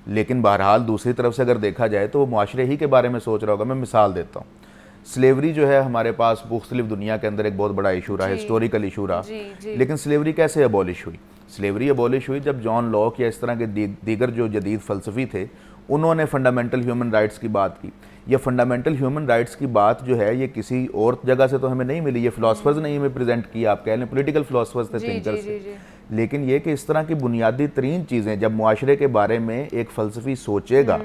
लेकिन बहरहाल दूसरी तरफ से अगर देखा जाए तो वो मुआशरे ही के बारे में सोच रहा होगा। मैं मिसाल देता हूँ, स्लेवरी जो है हमारे पास मुख्तलिफ दुनिया के अंदर एक बहुत बड़ा इशू रहा, हिस्टोरिकल इशू रहा, लेकिन स्लेवरी कैसे अबॉलिश हुई? स्लेवरी अबॉलिश हुई जब जॉन लॉक या इस तरह के दीगर जो जदीद फ़लसफ़ी थे उन्होंने फंडामेंटल ह्यूमन राइट्स की बात की। ये फंडामेंटल ह्यूमन राइट्स की बात जो है ये किसी और जगह से तो हमें नहीं मिली, ये फ़िलासफ़र्स ने हमें प्रेजेंट किया, आप कह लें पॉलिटिकल फ़िलासफ़र्स थे, थिंकर्स थे। लेकिन ये कि इस तरह की बुनियादी तरीन चीज़ें जब मुआशरे के बारे में एक फ़लसफ़ी सोचेगा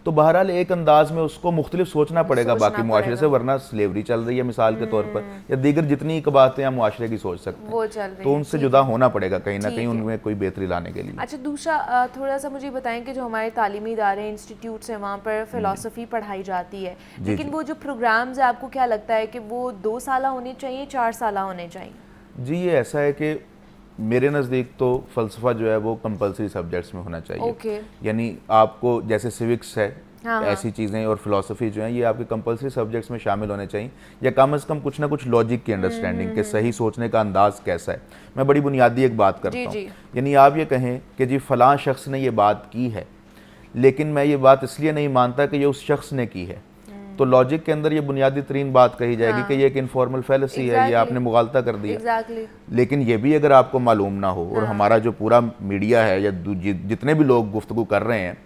तो बहरहाल एक अंदाज में उसको मुख्तलिफ सोचना पड़ेगा बाकी मुआशरे से, वरना स्लेवरी चल रही है मिसाल के तौर पर, या दीगर जितनी बातें हम मुआशरे की सोच सकते हैं, तो उनसे जुदा होना पड़ेगा कहीं ना कहीं उनमें कोई बेहतरी लाने के लिए। अच्छा, दूसरा थोड़ा सा मुझे बताएं कि जो हमारे तालीमी इदारे इंस्टीट्यूट्स हैं वहाँ पर फ़िलासफ़ी पढ़ाई जाती है, लेकिन वो जो प्रोग्राम्स है आपको क्या लगता है कि वो 2 साल होने चाहिए, 4 साल होने चाहिए? जी, ये ऐसा है कि मेरे नज़दीक तो फ़लसफ़ा जो है वो कंपलसरी सब्जेक्ट्स में होना चाहिए। यानी आपको जैसे सिविक्स है, ऐसी चीज़ें और फ़िलासफ़ी जो है ये आपके कंपलसरी सब्जेक्ट्स में शामिल होने चाहिए, या कम से कम कुछ ना कुछ लॉजिक की अंडरस्टैंडिंग के सही सोचने का अंदाज़ कैसा है। मैं बड़ी बुनियादी एक बात करता हूँ, यानी आप ये कहें कि जी फ़लाँ शख्स ने ये बात की है, लेकिन मैं ये बात इसलिए नहीं मानता कि ये उस शख्स ने की है, तो लॉजिक के अंदर ये बुनियादी तरीन बात कही जाएगी कि ये एक इनफॉर्मल फैलेसी है, ये आपने मुगालता कर दिया। लेकिन ये भी अगर आपको मालूम ना हो, और हमारा जो पूरा मीडिया है या जितने भी लोग गुफ्तगू कर रहे हैं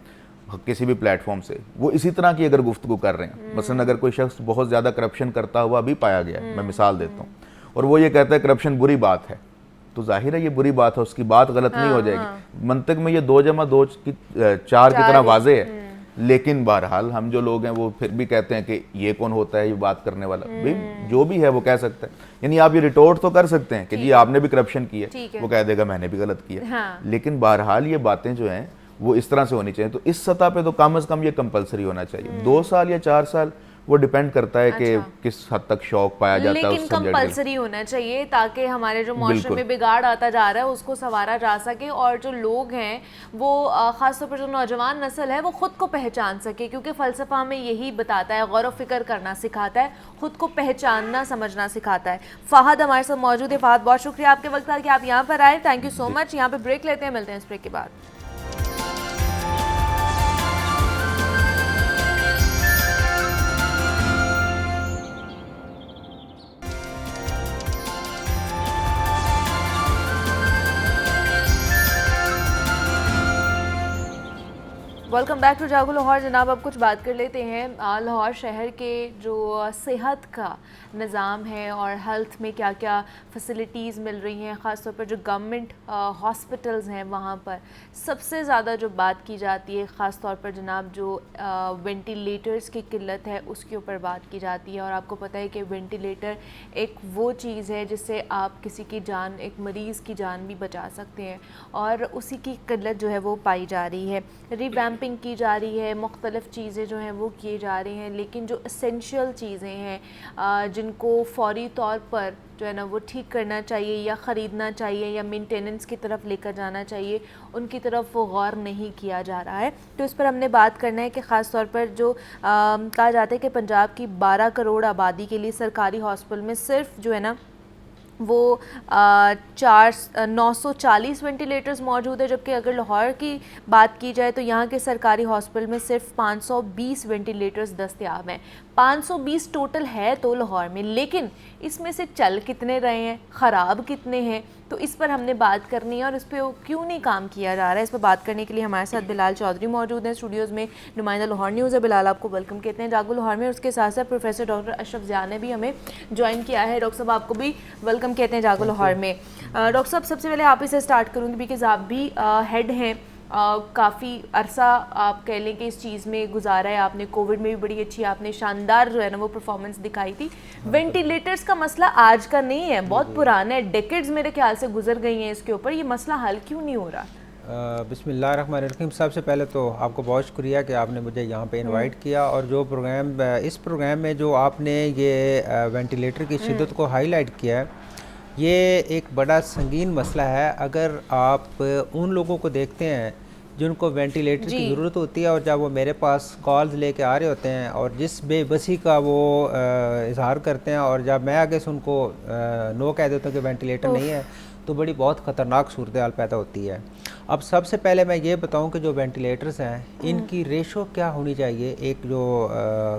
किसी भी प्लेटफॉर्म से, वो इसी तरह की अगर गुफ्तगू कर रहे हैं, मसलन अगर कोई शख्स बहुत ज़्यादा करप्शन करता हुआ भी पाया गया है, मैं मिसाल देता हूँ, और वो ये कहता है करप्शन बुरी बात है, तो जाहिर है ये बुरी बात है, उसकी बात गलत नहीं हो जाएगी। मंतक में ये 2 जमा 2 4 की तरह वाज़े है, लेकिन बहरहाल हम जो लोग हैं वो फिर भी कहते हैं कि ये कौन होता है ये बात करने वाला। भाई जो भी है वो कह सकता है, यानी आप ये रिटोर्ट तो कर सकते हैं कि जी आपने भी करप्शन किया, वो कह देगा मैंने भी गलत किया। हाँ। लेकिन बहरहाल ये बातें जो हैं वो इस तरह से होनी चाहिए। तो इस सतह पे तो कम से कम ये कंपलसरी होना चाहिए। 2 साल या 4 साल वो डिपेंड करता है कि किस हद तक शौक पाया जाता है। लेकिन कंपलसरी होना चाहिए ताकि हमारे जो माशरे में बिगाड़ आता जा रहा है उसको संवारा जा सके, और जो लोग हैं वो ख़ासतौर पर जो नौजवान नस्ल है वो ख़ुद को पहचान सके, क्योंकि फ़लसफ़ा में यही बताता है, गौर व फिक्र करना सिखाता है, ख़ुद को पहचानना समझना सिखाता है। फ़हद हमारे साथ मौजूद है। फ़हद, बहुत शुक्रिया आपके वक्त कि आप यहाँ पर आए, थैंक यू सो मच। यहाँ पर ब्रेक लेते हैं, मिलते हैं इस ब्रेक के बाद। वेलकम बैक टू जागो लाहौर। जनाब, अब कुछ बात कर लेते हैं लाहौर शहर के जो सेहत का निज़ाम है और हेल्थ में क्या क्या फैसिलिटीज़ मिल रही हैं, ख़ास तौर पर जो गवर्नमेंट हॉस्पिटल्स हैं वहाँ पर सबसे ज़्यादा जो बात की जाती है, ख़ास तौर पर जनाब जो वेंटिलेटर्स की किल्लत है उसके ऊपर बात की जाती है। और आपको पता है कि वेंटिलेटर एक वो चीज़ है जिससे आप किसी की जान, एक मरीज़ की जान भी बचा सकते हैं, और उसी की किल्लत जो है वो पाई जा रही है। रिवैम्पिंग की जा रही है, मुख्तलिफ़ चीज़ें जो हैं वो किए जा रही हैं, लेकिन जो एसेंशियल चीज़ें हैं जिनको फ़ौरी तौर पर जो है ना वो ठीक करना चाहिए या ख़रीदना चाहिए या मेंटेनेंस की तरफ लेकर जाना चाहिए, उनकी तरफ वो गौर नहीं किया जा रहा है। तो इस पर हमने बात करना है कि ख़ास तौर पर जो कहा जाता है कि पंजाब की 12 करोड़ आबादी के लिए सरकारी हॉस्पिटल में सिर्फ जो है ना वो 940 वेंटिलेटर्स मौजूद है, जबकि अगर लाहौर की बात की जाए तो यहाँ के सरकारी हॉस्पिटल में सिर्फ 520 वेंटिलेटर्स दस्तयाब हैं। 520 टोटल है तो लाहौर में, लेकिन इसमें से चल कितने रहे हैं, ख़राब कितने हैं, तो इस पर हमने बात करनी है और इस पर क्यों नहीं काम किया जा रहा है। इस पर बात करने के लिए हमारे साथ बिलाल चौधरी मौजूद हैं स्टूडियोज़ में, नुमाइंदा लाहौर न्यूज़ है। बिलाल, आपको वेलकम कहते हैं जागो लाहौर में। उसके साथ साथ प्रोफेसर डॉक्टर अशरफ ज़िया ने भी हमें ज्वाइन किया है। डॉक्टर साहब, आपको भी वेलकम कहते हैं जागो लाहौर में। डॉक्टर साहब, सबसे पहले आप ही से स्टार्ट करूँगी बिकॉज़ आप भी हेड हैं, काफ़ी अरसा आप कह लें कि इस चीज़ में गुजारा है आपने। कोविड में भी बड़ी अच्छी आपने शानदार जो है ना वो परफॉर्मेंस दिखाई थी। वेंटिलेटर्स का मसला आज का नहीं है, बहुत पुराना है, डेकेड्स मेरे ख्याल से गुजर गई हैं इसके ऊपर, ये मसला हल क्यों नहीं हो रहा? बिस्मिल्लाहिर्रहमानिर्रहीम। सबसे पहले तो आपको बहुत शुक्रिया कि आपने मुझे यहाँ पे इनवाइट किया, और जो प्रोग्राम इस प्रोग्राम में जो आपने ये वेंटिलेटर की शिद्दत को हाईलाइट किया है, ये एक बड़ा संगीन मसला है। अगर आप उन लोगों को देखते हैं जिनको वेंटिलेटर की ज़रूरत होती है और जब वो मेरे पास कॉल्स लेके आ रहे होते हैं और जिस बेबसी का वो इजहार करते हैं, और जब मैं आगे से उनको नो कह देता हूँ कि वेंटिलेटर नहीं है, तो बड़ी बहुत ख़तरनाक सूरत हाल पैदा होती है। अब सबसे पहले मैं ये बताऊं कि जो वेंटिलेटर्स हैं इनकी रेशो क्या होनी चाहिए, एक जो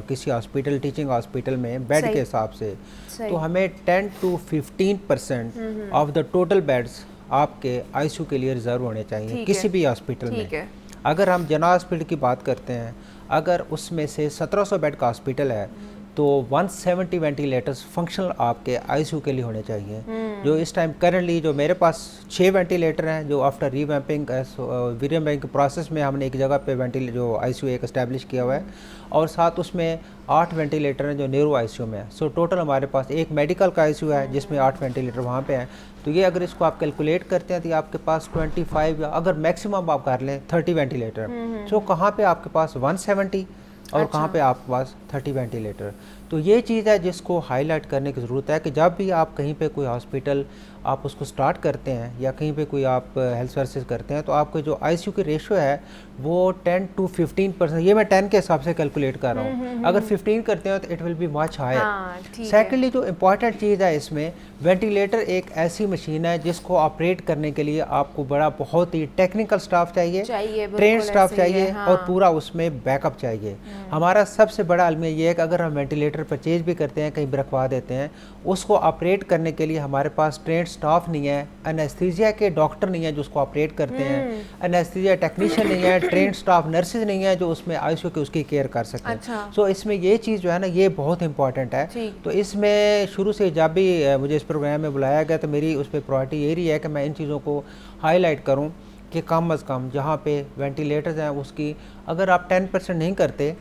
किसी हॉस्पिटल, टीचिंग हॉस्पिटल में बेड के हिसाब से, तो हमें 10 to 15% of the total beds आपके आईसीयू के लिए रिजर्व होने चाहिए किसी भी हॉस्पिटल में। अगर हम जना हॉस्पिटल की बात करते हैं, अगर उसमें से 1700 बेड का हॉस्पिटल है तो 170 वेंटिलेटर्स फंक्शनल आपके आईसीयू के लिए होने चाहिए। जो इस टाइम करंटली जो मेरे पास 6 वेंटिलेटर हैं, जो आफ्टर रीवैम्पिंग रीवैम्पिंग प्रोसेस में हमने एक जगह पे जो आईसीयू एक एस्टेब्लिश किया हुआ है, और साथ उसमें 8 वेंटिलेटर हैं जो न्यूरो आईसीयू में है। सो टोटल हमारे पास एक मेडिकल का आईसीयू है जिसमें 8 वेंटिलेटर वहाँ पे हैं। तो ये अगर इसको आप कैलकुलेट करते हैं तो आपके पास 25 या अगर मैक्सिमम आप कर लें 30 वेंटिलेटर। सो कहाँ पे आपके पास 170 और कहाँ पे आपके पास 30 वेंटिलेटर। तो ये चीज़ है जिसको हाईलाइट करने की ज़रूरत है कि जब भी आप कहीं पे कोई हॉस्पिटल आप उसको स्टार्ट करते हैं या कहीं पे कोई आप हेल्थ सर्विसेज करते हैं, तो आपके जो आईसीयू की रेशो है वो 10 to 15%, ये मैं 10 के हिसाब से कैलकुलेट कर रहा हूँ। अगर 15 करते हैं तो it will be much higher. Secondly जो इम्पॉर्टेंट चीज़ है इसमें, वेंटिलेटर एक ऐसी मशीन है जिसको ऑपरेट करने के लिए आपको बड़ा बहुत ही टेक्निकल स्टाफ चाहिए, ट्रेन स्टाफ चाहिए, और पूरा उसमें बैकअप चाहिए। हमारा सबसे बड़ा अलमिया ये है कि अगर हम वेंटिलेटर परचेज भी करते हैं, कहीं भी रखवा देते हैं, उसको ऑपरेट करने के लिए हमारे पास ट्रेन स्टाफ नहीं है, एनेस्थीसिया के डॉक्टर नहीं है जो उसको ऑपरेट करते हैं, एनेस्थीसिया टेक्नीशियन नहीं है, ट्रेन स्टाफ नर्सेज नहीं है जो उसमें आईसीयू के उसकी केयर कर सकें। अच्छा। सो इसमें ये चीज़ जो है ना ये बहुत इंपॉर्टेंट है। तो इसमें शुरू से जब भी मुझे इस प्रोग्राम में बुलाया गया तो मेरी उस पर प्रायोरिटी यही रही है कि मैं इन चीज़ों को हाईलाइट करूँ कि कम अज़ कम जहाँ पे वेंटिलेटर्स हैं उसकी अगर आप 10% नहीं करते,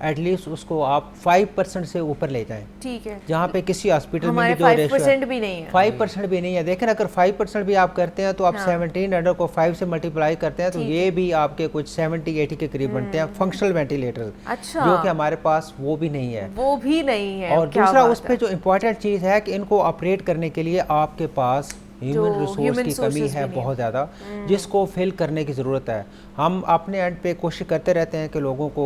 एटलीस्ट उसको आप 5% से ऊपर ले जाएं। ठीक है, जहाँ पे किसी हॉस्पिटल में जो 5% भी नहीं है, 5% भी नहीं है। देखें अगर 5% भी आप करते हैं तो आप 1700 को 5 से मल्टीप्लाई करते हैं तो ये भी आपके कुछ 70-80 के करीब बनते हैं फंक्शनल वेंटिलेटर। अच्छा, जो कि हमारे पास वो भी नहीं है, वो भी नहीं है। और दूसरा उस पर जो इम्पोर्टेंट चीज़ है कि इनको ऑपरेट करने के लिए आपके पास ह्यूमन रिसोर्स की कमी है बहुत ज़्यादा, जिसको फिल करने की ज़रूरत है। हम अपने एंड पे कोशिश करते रहते हैं कि लोगों को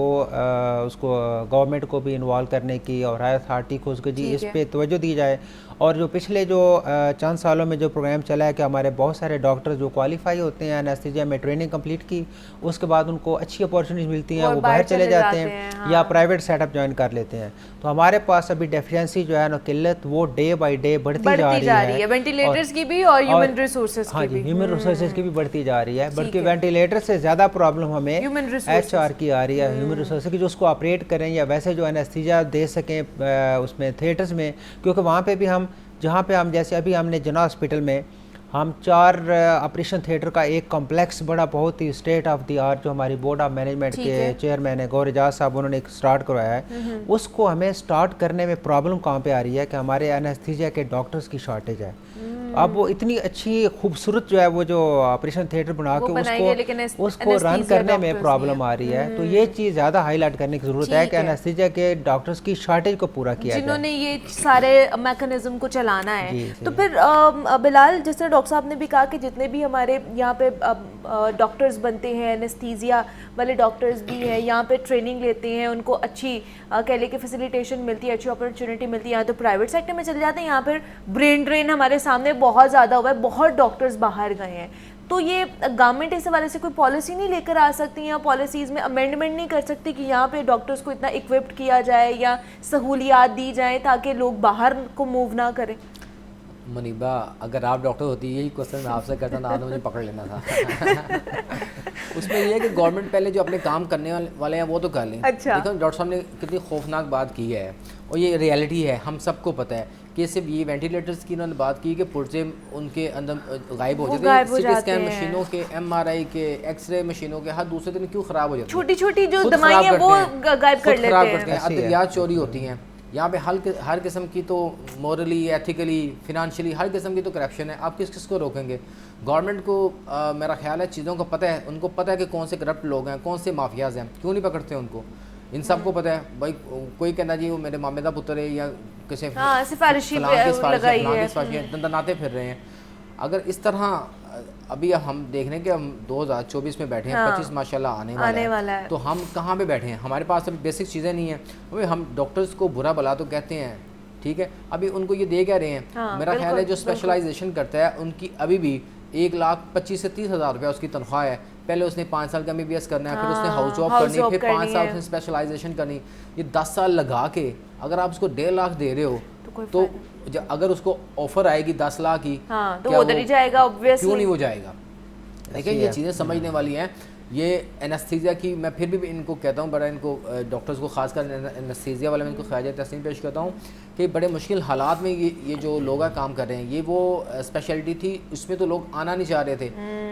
उसको गवर्नमेंट को भी इन्वॉल्व करने की और हायर अथॉरिटी को उसको जी इस पे तवज्जो दी जाए। और जो पिछले जो चंद सालों में जो प्रोग्राम चला है कि हमारे बहुत सारे डॉक्टर जो क्वालिफाई होते हैं एनेस्थीसिया में ट्रेनिंग कंप्लीट की, उसके बाद उनको अच्छी अपॉर्चुनिटीज मिलती हैं, वो बाहर चले जाते हैं या प्राइवेट सेटअप ज्वाइन कर लेते हैं। तो हमारे पास अभी डेफिशिएंसी जो है ना, किल्लत, वो डे बाई डे बढ़ती जा रही है, वेंटिलेटर्स की भी और ह्यूमन रिसोर्सेज की भी। ह्यूमन रिसोर्सेज की भी बढ़ती जा रही है, बल्कि वेंटिलेटर से ज़्यादा प्रॉब्लम हमें HR की आ रही है, ह्यूमन रिसोर्सेज की, जो उसको ऑपरेट करें या वैसे जो एनेस्थीसिया दे सकें उसमें थिएटर्स में। क्योंकि वहाँ पे भी हम जहाँ पे हम जैसे अभी हमने जना हॉस्पिटल में हम 4 ऑपरेशन थिएटर का एक कॉम्प्लेक्स बड़ा बहुत ही स्टेट ऑफ द आर्ट जो हमारी बोर्ड ऑफ मैनेजमेंट के चेयरमैन है गौर एजाज साहब, उन्होंने एक स्टार्ट करवाया है। उसको हमें स्टार्ट करने में प्रॉब्लम कहाँ पे आ रही है कि हमारे एनेस्थीसिया के डॉक्टर्स की शॉर्टेज है। अब वो इतनी अच्छी खूबसूरत जो है वो जो ऑपरेशन थिएटर बना के उसको रन करने में प्रॉब्लम आ रही है। तो ये चीज़ ज़्यादा हाईलाइट करने की ज़रूरत है कि एनेस्थीसिया के डॉक्टर्स की शॉर्टेज को पूरा किया जाए, जिन्होंने ये सारे मैकेनिज्म को चलाना है। तो फिर बिलाल, जैसे डॉक्टर साहब ने भी कहा कि जितने भी हमारे यहाँ पे डॉक्टर्स बनते हैं, एनेस्थीसिया वाले डॉक्टर्स भी हैं, यहाँ पे ट्रेनिंग लेते हैं, उनको अच्छी कह लें कि फैसिलिटेशन मिलती है, अच्छी अपॉर्चुनिटी मिलती है। यहाँ तो प्राइवेट सेक्टर में चले जाते हैं, यहाँ पर ब्रेन ड्रेन हमारे सामने बहुत ज़्यादा हुआ है, बहुत डॉक्टर्स बाहर गए हैं। तो ये गवर्नमेंट इस हवाले से कोई पॉलिसी नहीं लेकर आ सकती या पॉलिसीज़ में अमेंडमेंट नहीं कर सकती कि यहाँ पे डॉक्टर्स को इतना इक्विप्ड किया जाए या सहूलियात दी जाए ताकि लोग बाहर को मूव ना करें? मुनीबा, अगर आप डॉक्टर होती, यही क्वेश्चन मैं आपसे करता था, तो मुझे पकड़ लेना था। उसमें ये है कि गवर्नमेंट पहले जो अपने काम करने वाले हैं वो तो कर लें। अच्छा। देखो डॉक्टर साहब ने कितनी खौफनाक बात की है, और ये रियलिटी है, हम सबको पता है कि सिर्फ ये वेंटिलेटर्स की उन्होंने बात की कि पुर्जे उनके अंदर गायब हो जाते हैं, सीटी स्कैन मशीनों के, MRI के, एक्सरे मशीनों के, हर दूसरे दिन क्यों ख़राब हो जाती है, छोटी छोटी जो दवाइयाँ हैं वो गायब कर लेते हैं, अद्वियात चोरी होती हैं। यहाँ पे हर किस्म की तो मॉरली, एथिकली, फिनंशियली हर किस्म की तो करप्शन है। आप किस को रोकेंगे? गवर्नमेंट को मेरा ख्याल है चीज़ों को पता है, उनको पता है कि कौन से करप्ट लोग हैं, कौन से माफियाज हैं, क्यों नहीं पकड़ते उनको? इन सबको पता है भाई, कोई कहना जी वो मेरे मामे का पुत्र है या किसी सिफारिशी दंदनाते फिर रहे हैं। अगर इस तरह अभी हम देख रहे हैं कि हम 2024 में बैठे हैं, 25 माशाल्लाह आने वाला है, तो हम कहाँ पे बैठे हैं? हमारे पास अभी बेसिक चीज़ें नहीं हैं। अभी हम डॉक्टर्स को बुरा भला तो कहते हैं, ठीक है, अभी उनको ये दे क्या रहे हैं? मेरा ख्याल है जो स्पेशलाइजेशन करता है उनकी अभी भी 1,25,000 से 30,000 रुपया उसकी तनख्वाह है। पहले उसने 5 साल का MBBS करना है, फिर उसने हाउस जॉब करनी, फिर 5 साल उसने स्पेशलाइजेशन करनी। ये 10 साल लगा के अगर आप उसको 1.5 लाख दे रहे हो तो अगर उसको ऑफर आएगी 10 लाख की, तो उधर ही जाएगा ऑब्वियसली, क्यों नहीं वो जाएगा? देखिए ये चीज़ें समझने वाली हैं। ये एनेस्थीसिया की मैं फिर भी इनको कहता हूँ, बड़ा इनको डॉक्टर्स को खासकर एनेस्थीसिया वाले में इनको ख्याल तस्लीम पेश करता हूँ कि बड़े मुश्किल हालात में ये जो लोग काम कर रहे हैं, ये वो स्पेशलिटी थी, उसमें तो लोग आना नहीं चाह रहे थे।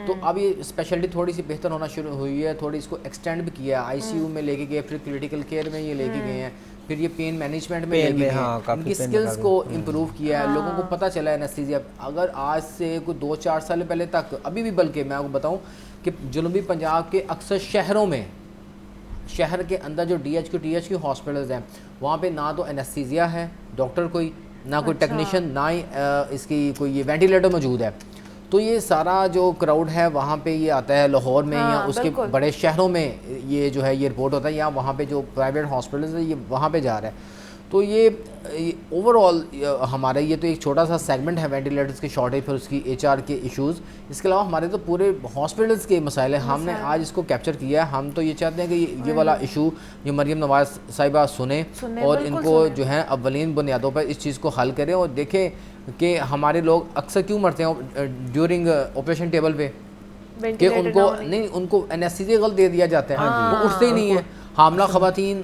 तो अब ये स्पेशलिटी थोड़ी सी बेहतर होना शुरू हुई है, थोड़ी इसको एक्सटेंड भी किया है, ICU में लेके गए, फिर क्रिटिकल केयर में ये लेके गए हैं, फिर ये पेन मैनेजमेंट में लेके गए, इनकी स्किल्स को इम्प्रूव किया है, लोगों को पता चला है एनेस्थीसिया। अगर आज से कोई 2-4 साल पहले तक, अभी भी बल्कि मैं आपको बताऊँ कि जनूबी पंजाब के अक्सर शहरों में, शहर के अंदर जो DHQ हॉस्पिटल्स हैं, वहाँ पे ना तो एनेस्थीसिया है डॉक्टर कोई, ना कोई टेक्नीशियन, ना ही इसकी कोई ये वेंटिलेटर मौजूद है। तो ये सारा जो क्राउड है वहाँ पे ये आता है लाहौर में या उसके बड़े शहरों में, ये जो है ये रिपोर्ट होता है, या वहाँ पे जो प्राइवेट हॉस्पिटल्स है ये वहाँ पे जा रहा है। तो ये ओवरऑल हमारा ये तो एक छोटा सा सेगमेंट है वेंटिलेटर्स की शॉर्टेज, फिर उसकी HR के इश्यूज़। इसके अलावा हमारे तो पूरे हॉस्पिटल्स के मसाइल हैं, हमने आज इसको कैप्चर किया है। हम तो ये चाहते हैं कि ये वाला इशू ये मरियम नवाज साहिबा सुने और इनको जो है अव्वलीन बुनियादों पर इस चीज़ को हल करें, और देखें कि हमारे लोग अक्सर क्यों मरते हैं ड्यूरिंग ऑपरेशन टेबल पे, कि उनको एनेस्थीसिया गलत दे दिया जाता है, वो उठते ही नहीं है। हामला ख़वातीन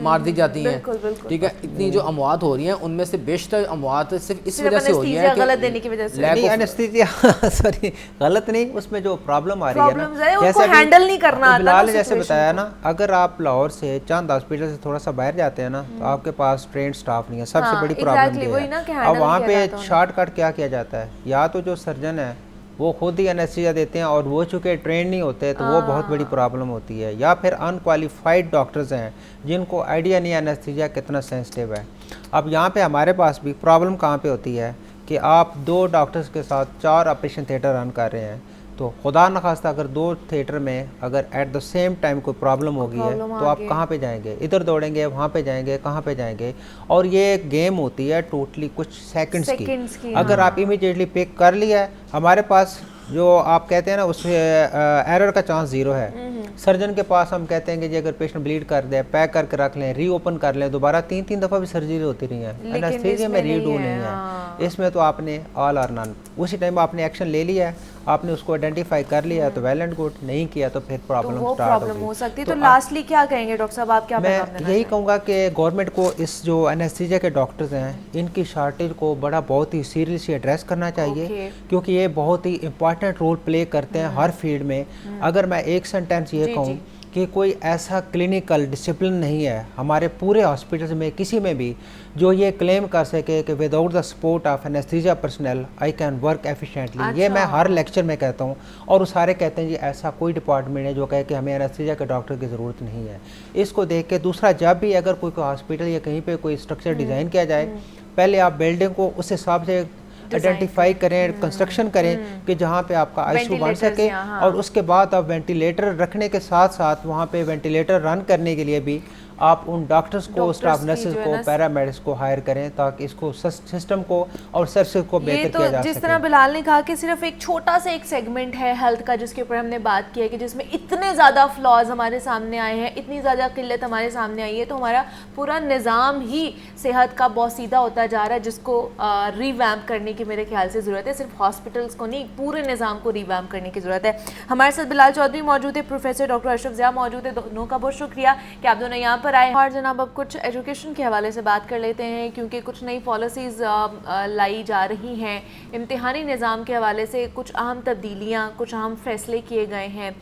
मार दी जाती हैं, ठीक है। इतनी जो अमवात हो रही हैं उनमें से बेशतर अमवात सिर्फ इस वजह से हो रही है गलत देने की वजह से। नहीं एनेस्थीसिया सॉरी गलत नहीं, उसमें जो प्रॉब्लम आ रही है ना, जैसे हैंडल नहीं करना आता बिलाल ने जैसे बताया ना, अगर आप लाहौर से चांद हॉस्पिटल से थोड़ा सा बाहर जाते हैं ना तो आपके पास ट्रेन स्टाफ नहीं है, सबसे बड़ी प्रॉब्लम है। अब वहाँ पे शॉर्टकट क्या किया जाता है, या तो जो सर्जन है वो खुद ही एनेस्थीसिया देते हैं और वो चूँकि ट्रेन नहीं होते तो वो बहुत बड़ी प्रॉब्लम होती है, या फिर अनक्वालिफाइड डॉक्टर्स हैं जिनको आइडिया नहीं एनेस्थीसिया कितना सेंसिटिव है। अब यहाँ पे हमारे पास भी प्रॉब्लम कहाँ पे होती है कि आप 2 डॉक्टर्स के साथ 4 ऑपरेशन थिएटर रन कर रहे हैं, तो खुदा न खास्ता अगर 2 थिएटर में अगर एट द सेम टाइम कोई प्रॉब्लम होगी है तो आप कहाँ पे जाएंगे, इधर दौड़ेंगे वहाँ पे जाएंगे, कहाँ पे जाएंगे। और ये एक गेम होती है टोटली कुछ सेकंड्स की। अगर आप इमीडिएटली पिक कर लिया है, हमारे पास जो आप कहते हैं ना उस एरर का चांस 0 है। सर्जन के पास हम कहते हैं कि जी अगर पेशेंट ब्लीड कर दे, पैक करके रख लें, रीओपन कर लें, दोबारा 3-3 दफ़ा भी सर्जरी होती रही है, एनेस्थीसिया में रीडू नहीं है। इसमें तो आपने ऑल और नन, उसी टाइम आपने एक्शन ले लिया है, आपने उसको आइडेंटिफाई कर लिया तो वेल एंड गुड, नहीं किया तो फिर प्रॉब्लम स्टार्ट हो सकती है। तो लास्टली क्या कहेंगे डॉक्टर साहब, आप क्या मैं यही कहूँगा कि गवर्नमेंट को इस जो एनेस्थीसिया के डॉक्टर्स हैं इनकी शॉर्टेज को बहुत ही सीरियसली एड्रेस करना चाहिए, क्योंकि ये बहुत ही इंपॉर्टेंट रोल प्ले करते हैं हर फील्ड में। अगर मैं एक सेंटेंस ये कहूँ कि कोई ऐसा क्लिनिकल डिसिप्लिन नहीं है हमारे पूरे हॉस्पिटल्स में किसी में भी जो ये क्लेम कर सके कि without the support of anaesthesia personal I can work efficiently. ये मैं हर लेक्चर में कहता हूँ और वो सारे कहते हैं जी ऐसा कोई डिपार्टमेंट है जो कहे कि हमें एनेस्थीसिया के डॉक्टर की ज़रूरत नहीं है। इसको देख के दूसरा, जब भी अगर कोई हॉस्पिटल या कहीं पर कोई स्ट्रक्चर डिज़ाइन किया जाए, पहले आप बिल्डिंग को उस हिसाब से आइडेंटिफाई करें, कंस्ट्रक्शन करें कि जहाँ पे आपका आईसीयू बन सके, और उसके बाद आप वेंटिलेटर रखने के साथ साथ वहाँ पे वेंटिलेटर रन करने के लिए भी आप उन डॉक्टर्स को, स्टाफ नर्सेज को, पैरामेडिक्स को हायर करें ताकि इसको सिस्टम को और सर्विस को बेहतर किया जा सके। जिस तरह बिलाल ने कहा कि सिर्फ एक छोटा सा एक सेगमेंट है हेल्थ का जिसके ऊपर हमने बात की है कि जिसमें इतने ज़्यादा फ्लॉज हमारे सामने आए हैं, इतनी ज़्यादा किल्लत हमारे सामने आई है, तो हमारा पूरा निज़ाम ही सेहत का बहुत सीधा होता जा रहा है, जिसको रिवैम्प करने की मेरे ख्याल से ज़रूरत है। सिर्फ हॉस्पिटल्स को नहीं, पूरे निज़ाम को रिवैम्प करने की ज़रूरत है। हमारे साथ बिलाल चौधरी मौजूद है, प्रोफेसर डॉक्टर अशरफ ज़िया मौजूद है। दोनों का बहुत शुक्रिया कि आप दोनों यहाँ पर आए। और जनाब अब कुछ एजुकेशन के हवाले से बात कर लेते हैं, क्योंकि कुछ नई पॉलिसीज़ लाई जा रही हैं। इम्तिहानी निज़ाम के हवाले से कुछ अहम तब्दीलियाँ, कुछ अहम फैसले किए गए हैं।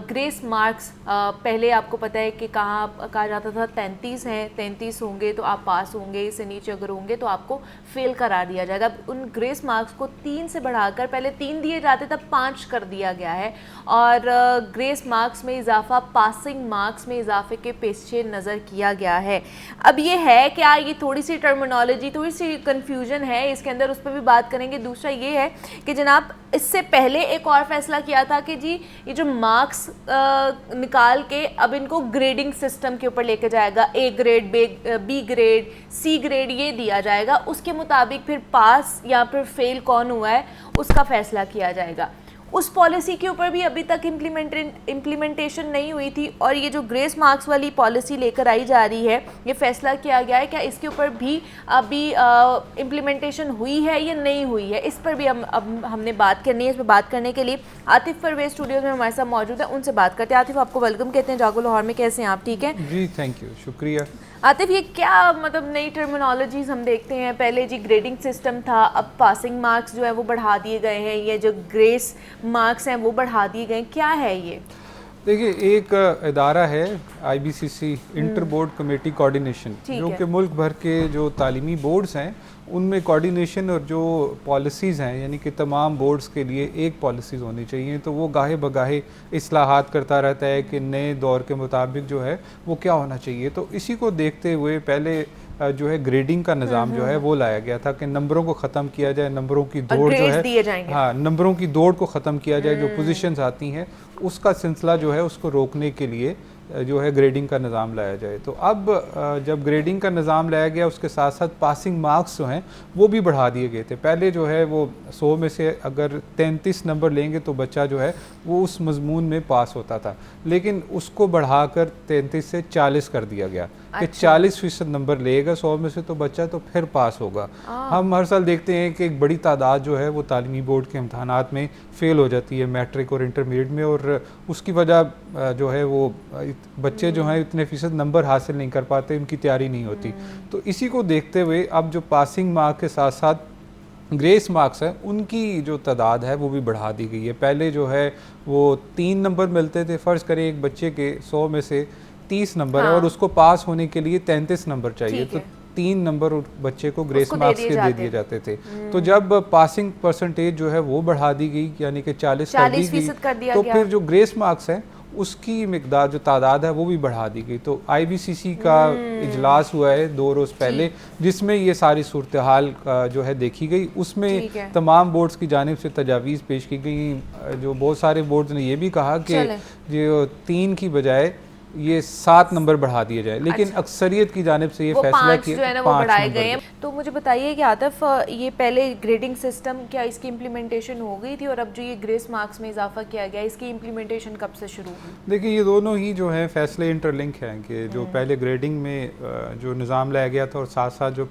ग्रेस मार्क्स पहले आपको पता है कि कहा जाता था 33 हैं, 33 होंगे तो आप पास होंगे, इससे नीचे अगर होंगे तो आपको फेल करार दिया जाएगा। उन ग्रेस मार्क्स को 3 से बढ़ाकर पहले 3 दिए जाते तब 5 कर दिया गया है, और ग्रेस मार्क्स में इजाफा पासिंग मार्क्स में इजाफे के पेशे नज़र किया गया है। अब ये है क्या, ये थोड़ी सी टर्मिनोलॉजी, थोड़ी सी कन्फ्यूजन है इसके अंदर, उस पर भी बात करेंगे। दूसरा ये है कि जनाब इससे पहले एक और फैसला किया था कि जी ये जो मार्क्स निकाल के अब इनको ग्रेडिंग सिस्टम के ऊपर लेके जाएगा, A grade, B grade, C grade ये दिया जाएगा, उसके मुताबिक फिर पास या फिर फेल कौन हुआ है उसका फैसला किया जाएगा। उस पॉलिसी के ऊपर भी अभी तक इम्प्लीमेंटेशन नहीं हुई थी, और ये जो ग्रेस मार्क्स वाली पॉलिसी लेकर आई जा रही है, ये फैसला किया गया है क्या इसके ऊपर भी अभी इम्प्लीमेंटेशन हुई है या नहीं हुई है, इस पर भी हमने बात करनी है। इस पर बात करने के लिए आतिफ परवेज स्टूडियोज में हमारे साथ मौजूद है, उनसे बात करते हैं। आतिफ, आपको वेलकम कहते हैं जागो लाहौर में, कैसे हैं आप? ठीक है जी, थैंक यू, शुक्रिया। आतिफ, ये क्या मतलब नई टर्मिनोलॉजीज हम देखते हैं? पहले जी ग्रेडिंग सिस्टम था, अब पासिंग मार्क्स जो है वो बढ़ा दिए गए हैं, ये जो ग्रेस मार्क्स हैं वो बढ़ा दिए गए हैं, क्या है ये? देखिए, एक इदारा है IBCC, inter board committee coordination, जो कि मुल्क भर के जो तालीमी बोर्ड्स हैं उनमें कोऑर्डिनेशन और जो पॉलिसीज़ हैं, यानी कि तमाम बोर्ड्स के लिए एक पॉलिसीज़ होनी चाहिए, तो वो गाहे बगाहे इस्लाहात करता रहता है कि नए दौर के मुताबिक जो है वो क्या होना चाहिए। तो इसी को देखते हुए पहले जो है ग्रेडिंग का निज़ाम जो है वो लाया गया था कि नंबरों को ख़त्म किया जाए, नंबरों की दौड़ जो है, हाँ, नंबरों की दौड़ को ख़त्म किया जाए, जो पोजीशंस आती हैं उसका सिलसिला जो है उसको रोकने के लिए जो है ग्रेडिंग का निज़ाम लाया जाए। तो अब जब ग्रेडिंग का निज़ाम लाया गया, उसके साथ साथ पासिंग मार्क्स जो हैं वो भी बढ़ा दिए गए थे। पहले जो है वो 100 में से अगर 33 नंबर लेंगे तो बच्चा जो है वो उस मजमून में पास होता था, लेकिन उसको बढ़ाकर 33 से 40 कर दिया गया। कि 40% नंबर लेगा 100 में से तो बच्चा तो फिर पास होगा। हम हर साल देखते हैं कि एक बड़ी तादाद जो है वो तालीमी बोर्ड के इम्तहानात में फ़ेल हो जाती है, मैट्रिक और इंटरमीडिएट में, और उसकी वजह जो है वो बच्चे जो हैं इतने फ़ीसद नंबर हासिल नहीं कर पाते, उनकी तैयारी नहीं होती। तो इसी को देखते हुए अब जो पासिंग मार्क के साथ साथ ग्रेस मार्क्स हैं उनकी जो तादाद है वो भी बढ़ा दी गई है। पहले जो है वो 3 नंबर मिलते थे, फ़र्ज़ करें एक बच्चे के 100 में से 30 नंबर है और उसको पास होने के लिए 33 नंबर चाहिए, तो 3 नंबर बच्चे को ग्रेस मार्क्स के दे दिए जाते थे। तो जब पासिंग परसेंटेज जो है वो बढ़ा दी गई, यानी कि 40 कर दी गई, तो फिर जो ग्रेस मार्क्स हैं उसकी मिकदार जो तादाद है वो भी बढ़ा दी गई। तो IBCC का इजलास हुआ है 2 रोज़ पहले, जिसमें ये सारी सूरत हाल जो है देखी गई। उसमें तमाम बोर्ड्स की जानिब से तजावीज़ पेश की गई। जो बहुत सारे बोर्ड्स ने ये भी कहा कि जो 3 की बजाय ये 7 नंबर बढ़ा दिए जाए, लेकिन अक्सरियत की जानिब से ये फैसला किया जो है ना वो बढ़ाए गए हैं। तो मुझे बताइए कि आतिफ, ये पहले ग्रेडिंग सिस्टम क्या इसकी इम्प्लीमेंटेशन हो गई थी, और अब जो ये ग्रेस मार्क्स में इजाफा किया गया इसकी इम्प्लीमेंटेशन कब से शुरू हुई? देखिए ये दोनों ही जो है फैसले इंटरलिंक हैं कि जो पहले ग्रेडिंग में जो निज़ाम लाया गया था और साथ साथ जो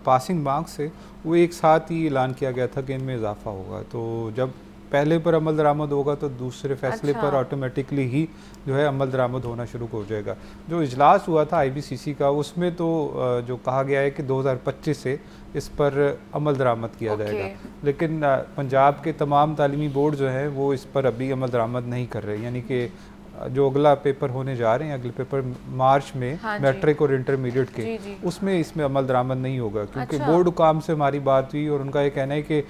पासिंग मार्क्स है वो एक साथ ही ऐलान किया गया था कि इनमें इजाफा होगा। तो जब पहले पर अमल दरामद होगा तो दूसरे फैसले पर ऑटोमेटिकली ही जो है अमल दरामद होना शुरू हो जाएगा। जो इजलास हुआ था IBCC का, उसमें तो जो कहा गया है कि 2025 से इस पर अमल दरामद किया जाएगा, लेकिन पंजाब के तमाम तालीमी बोर्ड जो हैं वो इस पर अभी अमल दरामद नहीं कर रहे। यानी कि जो अगला पेपर होने जा रहे हैं, अगले पेपर मार्च में मैट्रिक और इंटरमीडिएट के, उसमें इसमें अमल दरामद नहीं होगा, क्योंकि बोर्ड हुकाम से हमारी बात हुई और उनका ये कहना है कि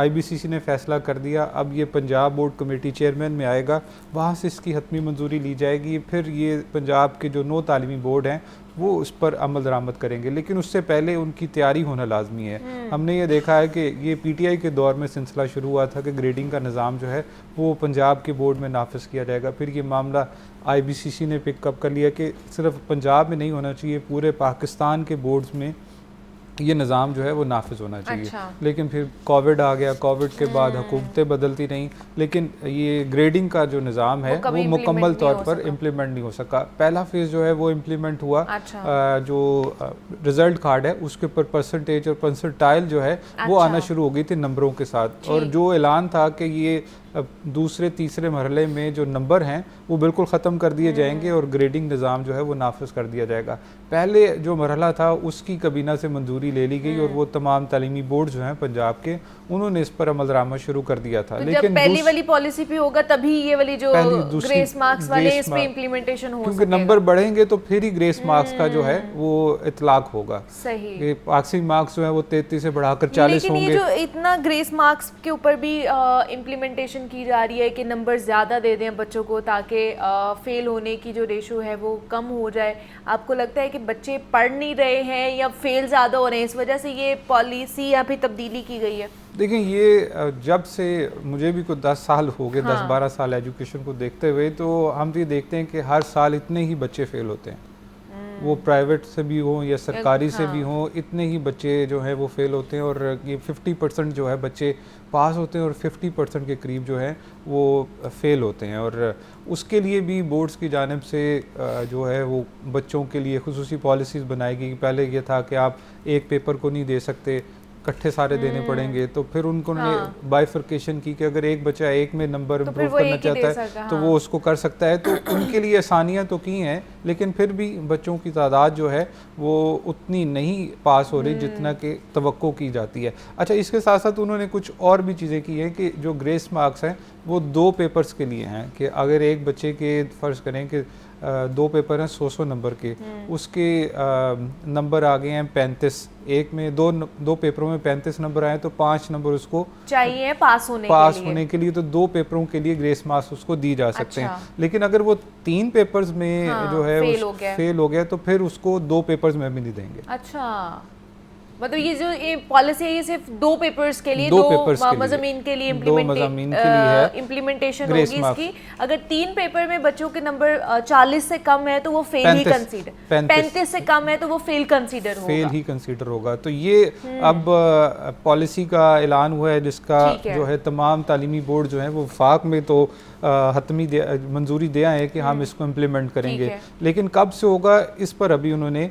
IBCC ने फैसला कर दिया, अब ये पंजाब बोर्ड कमेटी चेयरमैन में आएगा, वहाँ से इसकी हतमी मंजूरी ली जाएगी, फिर ये पंजाब के जो 9 तालीमी बोर्ड हैं वो उस पर अमल दरामद करेंगे, लेकिन उससे पहले उनकी तैयारी होना लाजमी है। हमने ये देखा है कि ये PTI के दौर में सिलसिला शुरू हुआ था कि ग्रेडिंग का निज़ाम जो है वो पंजाब के बोर्ड में नाफिज किया जाएगा, फिर ये मामला IBCC ने पिकअप कर लिया कि सिर्फ पंजाब में नहीं होना चाहिए, पूरे पाकिस्तान के बोर्ड्स में ये निज़ाम जो है वो नाफिज होना चाहिए। लेकिन फिर कोविड आ गया, कोविड के बाद हुकूमतें बदलती नहीं, लेकिन ये ग्रेडिंग का जो निज़ाम है वो मुकम्मल तौर पर इम्प्लीमेंट नहीं हो सका। पहला फेज़ जो है वो इम्प्लीमेंट हुआ, जो रिज़ल्ट कार्ड है उसके ऊपर परसेंटेज और परसेंटाइल जो है वो आना शुरू हो गई थी नंबरों के साथ, और जो ऐलान था कि ये दूसरे तीसरे मरहले में जो नंबर हैं वो बिल्कुल ख़त्म कर दिए जाएंगे और ग्रेडिंग निज़ाम जो है वो नाफिज कर दिया जाएगा। पहले जो मरहला था उसकी कबीना से मंजूरी ले ली गई और वो तमाम तालीमी बोर्ड जो हैं पंजाब के, उन्होंने इस पर अमल दरामद शुरू कर दिया था। तो लेकिन पहली वाली पॉलिसी पे होगा तभी ये वाली जो ग्रेस मार्क्स वाले इस पे इम्प्लीमेंटेशन हो, क्योंकि नंबर बढ़ेंगे तो फिर ही ग्रेस मार्क्स का जो है वो इतलाक होगा। सही, पासिंग मार्क्स जो है वो 33 से बढ़ाकर 40 होंगे। लेकिन ये जो इतना ग्रेस मार्क्स के ऊपर भी इम्प्लीमेंटेशन की जा रही है कि नंबर ज़्यादा दे दें बच्चों को ताकि फेल होने की जो रेशो है वो कम हो जाए, आपको लगता है कि बच्चे पढ़ नहीं रहे हैं या फेल ज़्यादा हो रहे हैं, इस वजह से ये पॉलिसी या फिर तब्दीली की गई है? देखिए ये जब से मुझे भी कुछ 10 साल हो गए, 10-12 साल एजुकेशन को देखते हुए, तो हम ये देखते हैं कि हर साल इतने ही बच्चे फेल होते हैं, वो प्राइवेट से भी हों या सरकारी से भी हों, इतने ही बच्चे जो हैं वो फेल होते हैं, और ये 50% जो है बच्चे पास होते हैं और 50% के करीब जो है वो फेल होते हैं। और उसके लिए भी बोर्ड्स की जानिब से जो है वो बच्चों के लिए खुसूसी पॉलिसीज़ बनाई गई। पहले ये था कि आप एक पेपर को नहीं दे सकते, इकट्ठे सारे देने पड़ेंगे, तो फिर उनको बाइफर्केशन की कि अगर एक बच्चा एक में नंबर इम्प्रूव करना चाहता है तो वो उसको कर सकता है। तो उनके लिए आसानियाँ तो की हैं, लेकिन फिर भी बच्चों की तादाद जो है वो उतनी नहीं पास हो रही जितना कि तवक्को की जाती है। अच्छा, इसके साथ साथ उन्होंने कुछ और भी चीज़ें की हैं कि जो ग्रेस मार्क्स हैं वो 2 पेपर्स के लिए हैं, कि अगर एक बच्चे के फ़र्ज़ करें कि 2 पेपर हैं 100 नंबर के, उसके नंबर आ गए हैं 35, एक में दो पेपरों में 35 नंबर आए तो 5 नंबर उसको चाहिए पास होने के लिए, तो 2 पेपरों के लिए ग्रेस मार्क्स उसको दी जा सकते हैं। लेकिन अगर वो 3 पेपर्स में जो है फेल हो गया तो फिर उसको 2 पेपर्स में भी नहीं देंगे। अच्छा, मतलब ये जो ये पॉलिसी है ये सिर्फ 2 पेपर्स के लिए, दो 2 मज़ामीन के लिए इम्प्लीमेंटेशन होगी इसकी। अगर 3 पेपर में बच्चों के नंबर 40 से कम है तो वो फेल ही कंसीडर, 35 से कम है तो वो फेल कंसीडर होगा, फेल ही कंसीडर होगा। तो ये अब पॉलिसी का ऐलान हुआ है जिसका जो है तमाम तालीमी बोर्ड जो है वो वफाक में तो हतमी मंजूरी दे आए कि हम इसको इम्प्लीमेंट करेंगे, लेकिन कब से होगा इस पर अभी उन्होंने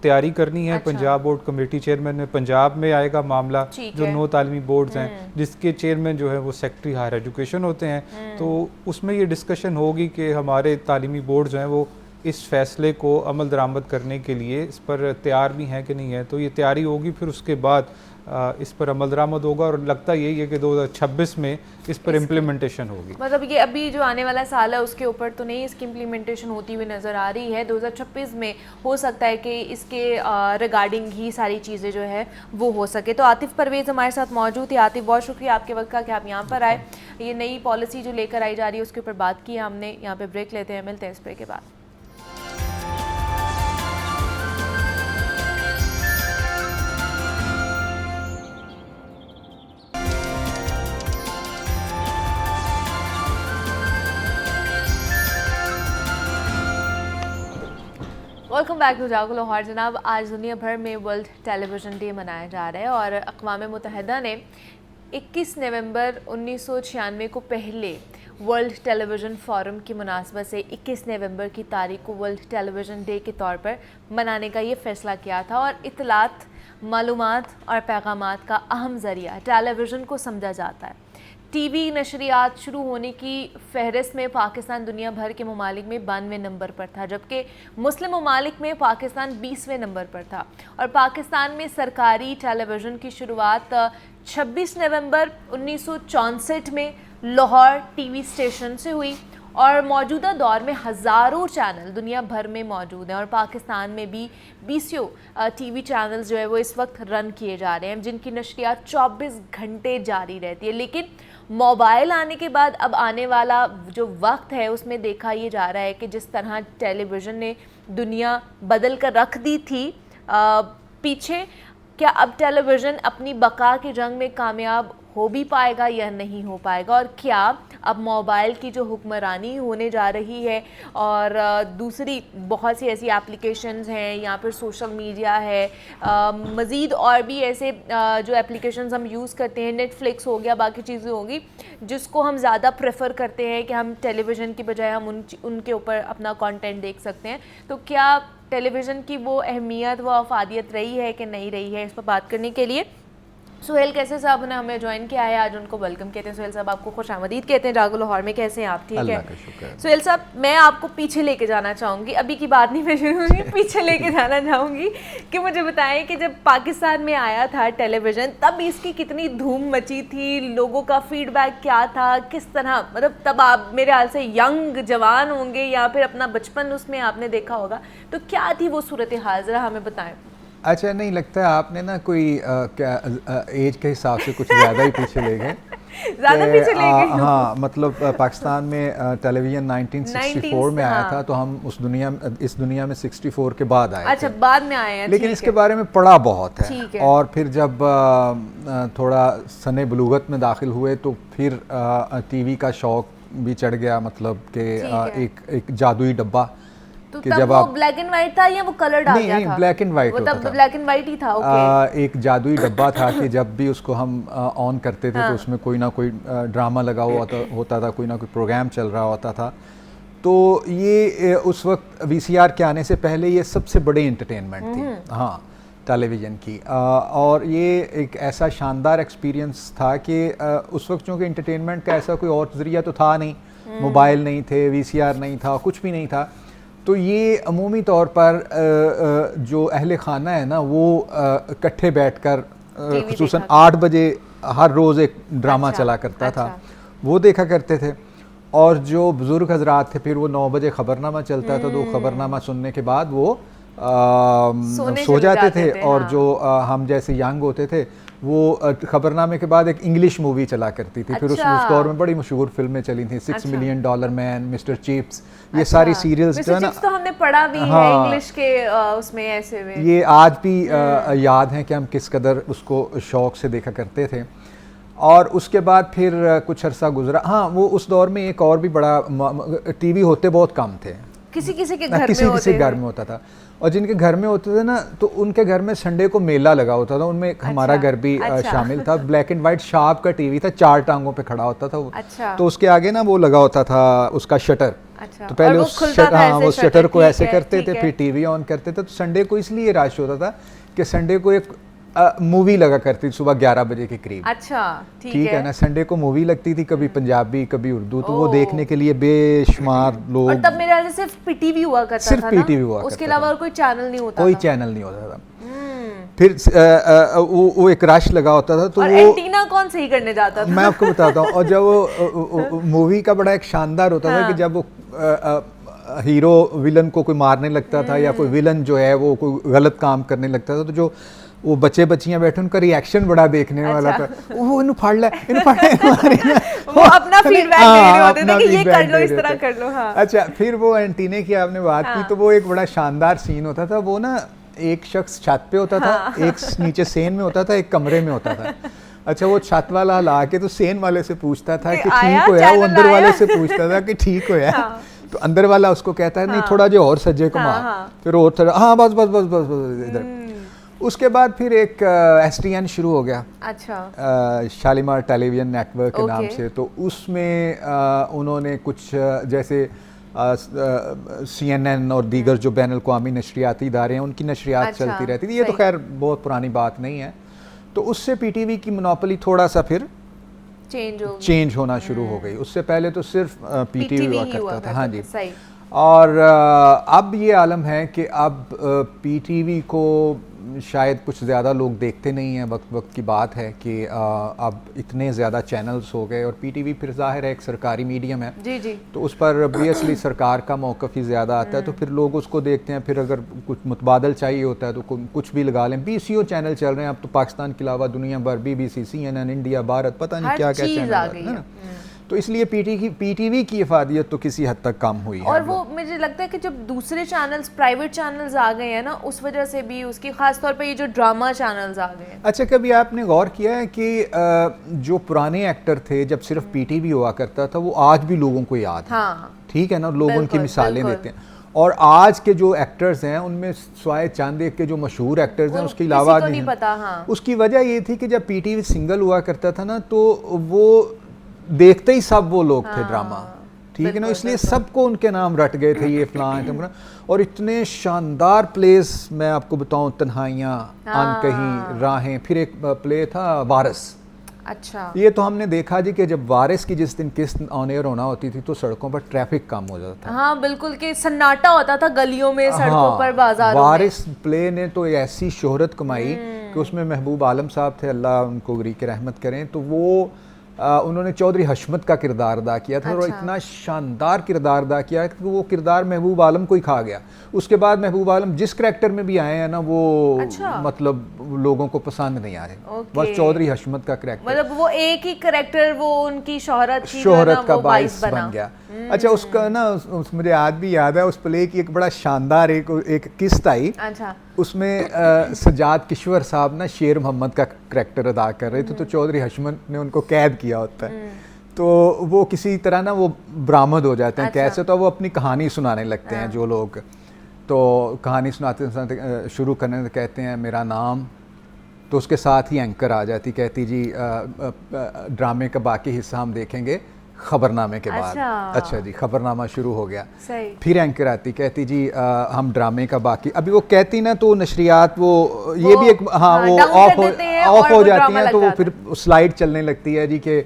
तैयारी करनी है। पंजाब बोर्ड कमेटी चेयरमैन में पंजाब में आएगा मामला, जो 9 तालीमी बोर्ड्स हैं जिसके चेयरमैन जो है वो सेक्रेटरी हायर एजुकेशन होते हैं, तो उसमें ये डिस्कशन होगी कि हमारे तालीमी बोर्ड जो हैं वो इस फैसले को अमल दरामद करने के लिए इस पर तैयार भी हैं कि नहीं है। तो ये तैयारी होगी, फिर उसके बाद इस पर अमल दरामद होगा और लगता यही है कि 2026 में इस पर इम्प्लीमेंटेशन होगी। मतलब ये अभी जो आने वाला साल है उसके ऊपर तो नहीं इसकी इम्प्लीमेंटेशन होती हुई नज़र आ रही है। 2026 में हो सकता है कि इसके रिगार्डिंग ही सारी चीज़ें जो है वो हो सके। तो आतिफ परवेज़ हमारे साथ मौजूद थे। आतिफ, बहुत शुक्रिया आपके वक्त का कि आप यहाँ पर आए। ये नई पॉलिसी जो लेकर आई जा रही है उसके ऊपर बात की हमने। यहाँ पर ब्रेक लेते हैं, मिलते हैं इस ब्रेक के बाद। वेलकम बैक टू जागो लाहौर। जनाब, आज दुनिया भर में वर्ल्ड टेलीविज़न डे मनाया जा रहा है और अक़वाम मुत्तहिदा ने 21 नवंबर 1996 को पहले वर्ल्ड टेलीविज़न फोरम की मुनासबत से 21 नवंबर की तारीख को वर्ल्ड टेलीविज़न डे के तौर पर मनाने का ये फ़ैसला किया था। और इत्तलात, मालूमात और पैगामात का अहम ज़रिया टेलीविज़न को समझा जाता है। टीवी नशरियात शुरू होने की फहरिस्त में पाकिस्तान दुनिया भर के ममालिक में 92वें नंबर पर था, जबकि मुस्लिम ममालिक में पाकिस्तान 20वें नंबर पर था। और पाकिस्तान में सरकारी टेलीविज़न की शुरुआत 26 नवंबर 1964 में लाहौर टीवी स्टेशन से हुई और मौजूदा दौर में हज़ारों चैनल दुनिया भर में मौजूद हैं और पाकिस्तान में भी 20 टीवी चैनल्स जो है वो इस वक्त रन किए जा रहे हैं, जिनकी नशरियात 24 घंटे जारी रहती है। लेकिन मोबाइल आने के बाद अब आने वाला जो वक्त है उसमें देखा ये जा रहा है कि जिस तरह टेलीविज़न ने दुनिया बदल कर रख दी थी पीछे, क्या अब टेलीविज़न अपनी बका की जंग में कामयाब हो भी पाएगा या नहीं हो पाएगा, और क्या अब मोबाइल की जो हुक्मरानी होने जा रही है और दूसरी बहुत सी ऐसी एप्लीकेशंस हैं, यहाँ पर सोशल मीडिया है, मज़ीद और भी ऐसे जो एप्लीकेशंस हम यूज़ करते हैं, नेटफ्लिक्स हो गया, बाकी चीज़ें होगी, जिसको हम ज़्यादा प्रेफर करते हैं कि हम टेलीविज़न की बजाय हम उनके ऊपर अपना कंटेंट देख सकते हैं। तो क्या टेलीविज़न की वो अहमियत, वो अफादियत रही है कि नहीं रही है, इस पर बात करने के लिए सुहेल कैसे साहब ने हमें ज्वाइन किया है। आज उनको वेलकम कहते हैं। सुहेल साहब, आपको खुशामदीद कहते हैं जागो लाहौर में। कैसे हैं आप? ठीक है सुहेल साहब, मैं आपको पीछे लेके जाना चाहूँगी, अभी की बात नहीं मैं शुरू होंगी, पीछे लेके जाना चाहूँगी कि मुझे बताएं कि जब पाकिस्तान में आया था टेलीविज़न तब इसकी कितनी धूम मची थी, लोगों का फीडबैक क्या था, किस तरह, मतलब तब आप मेरे हाल से यंग जवान होंगे या फिर अपना बचपन उसमें आपने देखा होगा, तो क्या थी वो सूरत हाल, ज़रा हमें बताएं। अच्छा, नहीं लगता है आपने ना कोई क्या एज के हिसाब से कुछ ज़्यादा ही पीछे ले गए। ज़्यादा पीछे ले गए। हाँ, मतलब पाकिस्तान में टेलीविज़न 1964 में आया था, तो हम इस दुनिया में 64 के बाद आए। अच्छा, बाद में आए हैं। लेकिन इसके बारे में पढ़ा बहुत है। और फिर जब थोड़ा सने बलूगत में दाखिल हुए तो फिर टीवी का शौक भी चढ़ गया, मतलब कि एक जादुई डब्बा तो कि जब आप ब्लैक एंड वाइट था या वो कलर्ड आ गया था? नहीं, ब्लैक एंड वाइट होता था। ब्लैक एंड वाइट ही था। ओके। एक जादुई डब्बा था कि जब भी उसको हम ऑन करते थे तो उसमें कोई ना कोई ड्रामा लगा हुआ होता था, कोई ना कोई प्रोग्राम चल रहा होता था। तो ये उस वक्त वीसीआर के आने से पहले ये सबसे बड़ी एंटरटेनमेंट थी, हाँ, टेलीविज़न की। और ये एक ऐसा शानदार एक्सपीरियंस था कि उस वक्त चूँकि एंटरटेनमेंट का ऐसा कोई और ज़रिया तो था नहीं, मोबाइल नहीं थे, वीसीआर नहीं था, कुछ भी नहीं था, तो ये अमूमी तौर पर जो अहले खाना है ना वो इकट्ठे बैठकर खुसूसन 8 बजे हर रोज़ एक ड्रामा चला करता था, वो देखा करते थे। और जो बुज़ुर्ग हजरात थे फिर वो 9 बजे ख़बरनामा चलता था, तो ख़बरनामा सुनने के बाद वो सो जाते थे और हाँ। जो हम जैसे यंग होते थे वो खबरनामे के बाद एक इंग्लिश मूवी चला करती थी। फिर उस दौर में बड़ी मशहूर फिल्में चली थी, $6 मिलियन मैन, मिस्टर चिप्स, ये सारी सीरियल्स जो है ना, तो हमने पढ़ा भी है इंग्लिश के उसमें ऐसे में, ये आज भी याद है कि हम किस कदर उसको शौक से देखा करते थे। और उसके बाद फिर कुछ अरसा गुजरा। हाँ, वो उस दौर में एक और भी बड़ा, टीवी होते बहुत कम थे, किसी के घर किसी घर में होता था, और जिनके घर में होते थे ना तो उनके घर में संडे को मेला लगा होता था, उनमें हमारा घर भी शामिल था। ब्लैक एंड वाइट शार्प का टीवी था, 4 टांगों पे खड़ा होता था वो। तो उसके आगे ना वो लगा होता था उसका शटर। तो पहले उस शटर को ऐसे करते थे, फिर टीवी ऑन करते थे। तो संडे को इसलिए रश होता था कि संडे को एक मूवी लगा करती थी सुबह 11 बजे के करीब। अच्छा, ठीक है ना, संडे को मूवी लगती थी, कभी पंजाबी कभी उर्दू, तो वो देखने के लिए बेशुमार लोग। और तब मेरे ख्याल से सिर्फ पीटीवी हुआ करता था, सिर्फ पीटीवी हुआ, उसके अलावा और कोई चैनल नहीं होता, कोई चैनल नहीं होता था। फिर वो एक रश लगा होता था, तो और वो एंटीना कौन सही करने जाता था? मैं आपको बताता हूँ। और जब वो मूवी का बड़ा एक शानदार होता था कि जब वो हीरो विलन को कोई मारने लगता था या कोई विलन जो है वो कोई गलत काम करने लगता था, तो जो वो बच्चे बच्चियां बैठे उनका रिएक्शन बड़ा देखने वाला था। वो इन्हें फाड़ ले, वो अपना फीडबैक दे रहे होते थे कि ये कर लो, इस तरह कर लो। हाँ। अच्छा, फिर वो एंटीने की आपने बात की, तो वो एक बड़ा शानदार सीन होता था। वो ना एक शख्स छत पे होता था, एक नीचे सेन में होता था, एक कमरे में होता था। अच्छा, वो छत वाला ला के तो सेन वाले से पूछता था कि ठीक होया, वो अंदर वाले से पूछता था कि ठीक होया। तो अंदर वाला उसको कहता है नहीं, थोड़ा जो और सज्जे को मार। फिर और थोड़ा, हाँ बस बस बस बस बस इधर। उसके बाद फिर एक STN शुरू हो गया। अच्छा। शालीमार टेलीविजन नेटवर्क के नाम से। तो उसमें उन्होंने कुछ जैसे CNN और दीगर जो बैनुल अक़वामी नशरियाती इदारे हैं उनकी नशरियात चलती रहती थी। ये तो खैर बहुत पुरानी बात नहीं है। तो उससे PTV की मोनोपोली थोड़ा सा फिर चेंज होना शुरू हो गई। उससे पहले तो सिर्फ PTV हुआ करता था। हाँ जी। और अब ये आलम है कि अब PTV को शायद कुछ ज़्यादा लोग देखते नहीं हैं। वक्त की बात है कि अब इतने ज़्यादा चैनल्स हो गए, और PTV फिर ज़ाहिर है एक सरकारी मीडियम है। जी जी। तो उस पर ऑब्वियसली सरकार का मौक़िफ़ ही ज़्यादा आता है, तो फिर लोग उसको देखते हैं। फिर अगर कुछ मुतबादल चाहिए होता है तो कुछ भी लगा लें। PCO चैनल चल रहे हैं अब तो पाकिस्तान के अलावा दुनिया भर, BBC, CNN, इंडिया, भारत, पता नहीं क्या क्या चैनल है ना। तो इसलिए PTV की इफादियत तो किसी हद तक कम हुई है। और वो मुझे लगता है कि जब दूसरे चैनल्स, प्राइवेट चैनल्स आ गए हैं ना, उस वजह से भी उसकी खास तौर पे ये जो ड्रामा चैनल्स आ गए हैं। अच्छा, कभी आपने गौर किया है कि जो पुराने एक्टर थे जब सिर्फ PTV हुआ करता था वो आज भी लोगों को याद है। हाँ, ठीक है ना, लोग उनकी मिसालें देते हैं। और आज के जो एक्टर्स हैं उनमें स्वाय चांद एक के जो मशहूर एक्टर्स हैं उसके अलावा नहीं पता। हाँ। उसकी वजह ये थी कि जब PTV सिंगल हुआ करता था ना, तो वो देखते ही सब वो लोग थे ड्रामा। ठीक है ना, इसलिए सबको उनके नाम रट गए थे, ये फलां। और इतने शानदार प्लेस मैं आपको बताऊं, तन्हाइयाँ, अनकहीं, राहें, फिर एक प्ले था वारिस। अच्छा। ये तो हमने देखा जी कि जब वारिस की जिस दिन किस्त ऑन एयर होना होती थी तो सड़कों पर ट्रैफिक कम हो जाता था। हाँ बिल्कुल, कि सन्नाटा होता था गलियों में, सड़कों पर, बाजारों में। वारिस प्ले ने तो ऐसी शोहरत कमाई कि उसमें महबूब आलम साहब थे, अल्लाह उनको गरी के रहमत करें। तो वो उन्होंने चौधरी हशमत का किरदार अदा किया था। और इतना शानदार किरदार अदा किया कि वो किरदार महबूब आलम को ही खा गया। उसके बाद महबूब आलम जिस करैक्टर में भी आए हैं ना, वो मतलब लोगों को पसंद नहीं आ रहे। बस चौधरी हशमत का करैक्टर, मतलब वो एक ही करैक्टर, वो उनकी शोहरत का बाइस बन गया। अच्छा, उसका ना मुझे आज भी याद है, उस प्ले की एक बड़ा शानदार एक किस्त आई। अच्छा। उसमें सजाद किश्वर साहब ना शेर मोहम्मद का करैक्टर अदा कर रहे थे, तो चौधरी हशमत ने उनको कैद किया होता है। तो वो किसी तरह ना वो बरामद हो जाते हैं। अच्छा। कैसे? तो वो अपनी कहानी सुनाने लगते हैं जो लोग। तो कहानी सुनाते सुनाते शुरू करने तो कहते हैं मेरा नाम, तो उसके साथ ही एंकर आ जाती, कहती जी ड्रामे का बाकी हिस्सा हम देखेंगे खबरनामे के बाद। अच्छा जी, खबरनामा शुरू हो गया। फिर एंकर आती, कहती जी हम ड्रामे का बाकी, अभी वो कहती ना तो नशरियात वो ये भी एक वो ऑफ हो जाती हैं, तो वो फिर स्लाइड चलने लगती है जी कि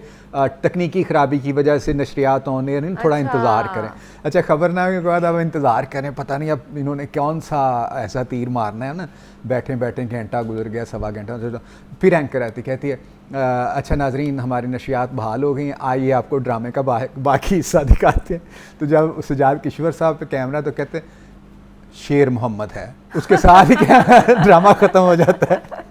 तकनीकी ख़राबी की वजह से नशरियात ऑन एयर, थोड़ा इंतज़ार करें। अच्छा, खबरनामे के बाद अब इंतज़ार करें, पता नहीं अब इन्होंने कौन सा ऐसा तीर मारना है ना। बैठे बैठे घंटा गुजर गया, सवा घंटा। फिर एंकर आती, कहती है अच्छा नाजरीन, हमारी नशियात बहाल हो गई, आइए आपको ड्रामे का बाकी हिस्सा दिखाते हैं। तो जब सजाद किश्वर साहब पे कैमरा, तो कहते शेर मोहम्मद है, उसके साथ ही क्या ड्रामा खत्म हो जाता है।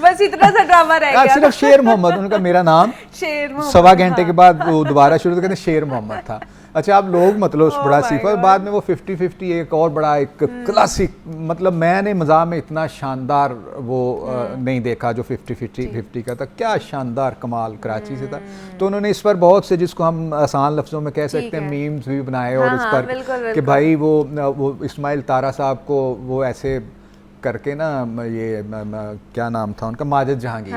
बस इतना सा ड्रामा रह गया, सिर्फ शेर मोहम्मद, उनका मेरा नाम शेर मोहम्मद, सवा घंटे के बाद वो दोबारा शुरू, तो कहते शेर मोहम्मद था। अच्छा, आप लोग मतलब बड़ा सीखो, बाद में वो 50-50 एक और बड़ा एक क्लासिक, मतलब मैंने मज़ाक में इतना शानदार वो नहीं देखा जो 50-50 का था, क्या शानदार कमाल कराची से था। तो उन्होंने इस पर बहुत से, जिसको हम आसान लफ्ज़ों में कह सकते हैं, मीम्स भी बनाए और इस पर कि भाई वो इस्माइल तारा साहब को वो ऐसे करके ना, ये क्या नाम था उनका, माजिद जहांगीर,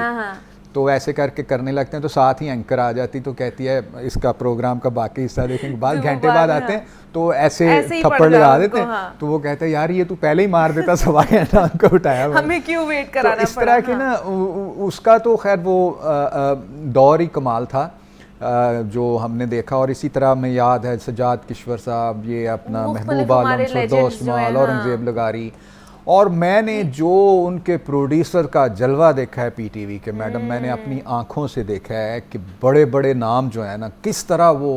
तो ऐसे करके करने लगते हैं, तो साथ ही एंकर आ जाती, तो कहती है इसका प्रोग्राम का बाकी हिस्सा देखेंगे, बाद घंटे बाद आते हैं तो ऐसे थप्पड़ लगा देते हैं। तो वो कहते हैं यार ये तू पहले ही मार देता, सवा घंटा उनको उठाया, हमें क्यों वेट कराना पड़ा। इस तरह के ना उसका तो खैर वो दौर ही कमाल था जो हमने देखा। और इसी तरह में याद है सज्जाद किश्वर साहब, ये अपना महबूब आलम, फिरदौस माल, औरंगजेब लगारी, और मैंने जो उनके प्रोड्यूसर का जलवा देखा है पीटीवी के, मैडम, मैंने अपनी आंखों से देखा है कि बड़े बड़े नाम जो है ना, किस तरह वो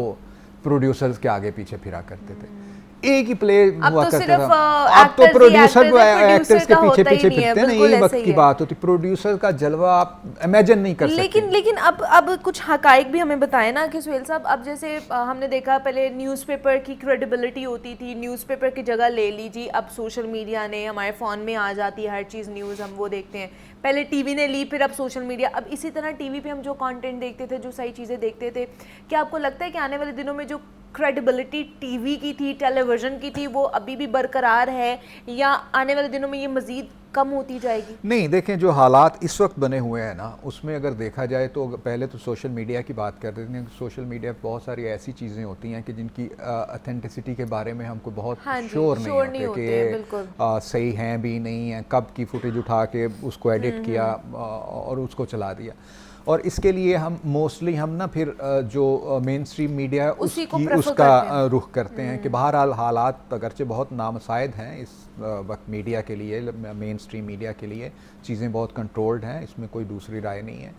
प्रोड्यूसर्स के आगे पीछे फिरा करते थे, एक ही प्ले हुआ करता था। अब तो प्रोड्यूसर जो है एक्टर्स के पीछे पीछे फिरते हैं ना, यही वक्त की बात होती। प्रोड्यूसर का जलवा आप इमेजिन नहीं कर सकते। लेकिन अब कुछ हकाइक भी हमें बताए ना कि सुहेल साहब, अब जैसे हमने देखा पहले न्यूज़पेपर की क्रेडिबिलिटी होती थी, न्यूज़पेपर की जगह ले लीजिए, अब सोशल मीडिया ने, हमारे फ़ोन में आ जाती है हर चीज़, न्यूज़ हम वो देखते हैं। पहले टीवी ने ली, फिर अब सोशल मीडिया। अब इसी तरह टीवी पे हम जो कंटेंट देखते थे, जो सही चीज़ें देखते थे, क्या आपको लगता है कि आने वाले दिनों में जो क्रेडिबिलिटी टीवी की थी, टेलीविज़न की थी, वो अभी भी बरकरार है या आने वाले दिनों में ये मज़ीद कम होती जाएगी? नहीं, देखें जो हालात इस वक्त बने हुए हैं ना, उसमें अगर देखा जाए तो पहले तो सोशल मीडिया की बात कर रहे थे। सोशल मीडिया पर बहुत सारी ऐसी चीज़ें होती हैं कि जिनकी ऑथेंटिसिटी के बारे में हमको बहुत श्योर नहीं होते कि सही हैं भी नहीं हैं, कब की फुटेज उठा के उसको एडिट किया और उसको चला दिया। और इसके लिए हम मोस्टली हम ना फिर जो मेन स्ट्रीम मीडिया है उसका रुख करते हैं कि बहरहाल हालात अगरचे बहुत नामसाइद हैं इस वक्त मीडिया के लिए, मेन स्ट्रीम मीडिया के लिए चीज़ें बहुत कंट्रोल्ड हैं, इसमें कोई दूसरी राय नहीं है।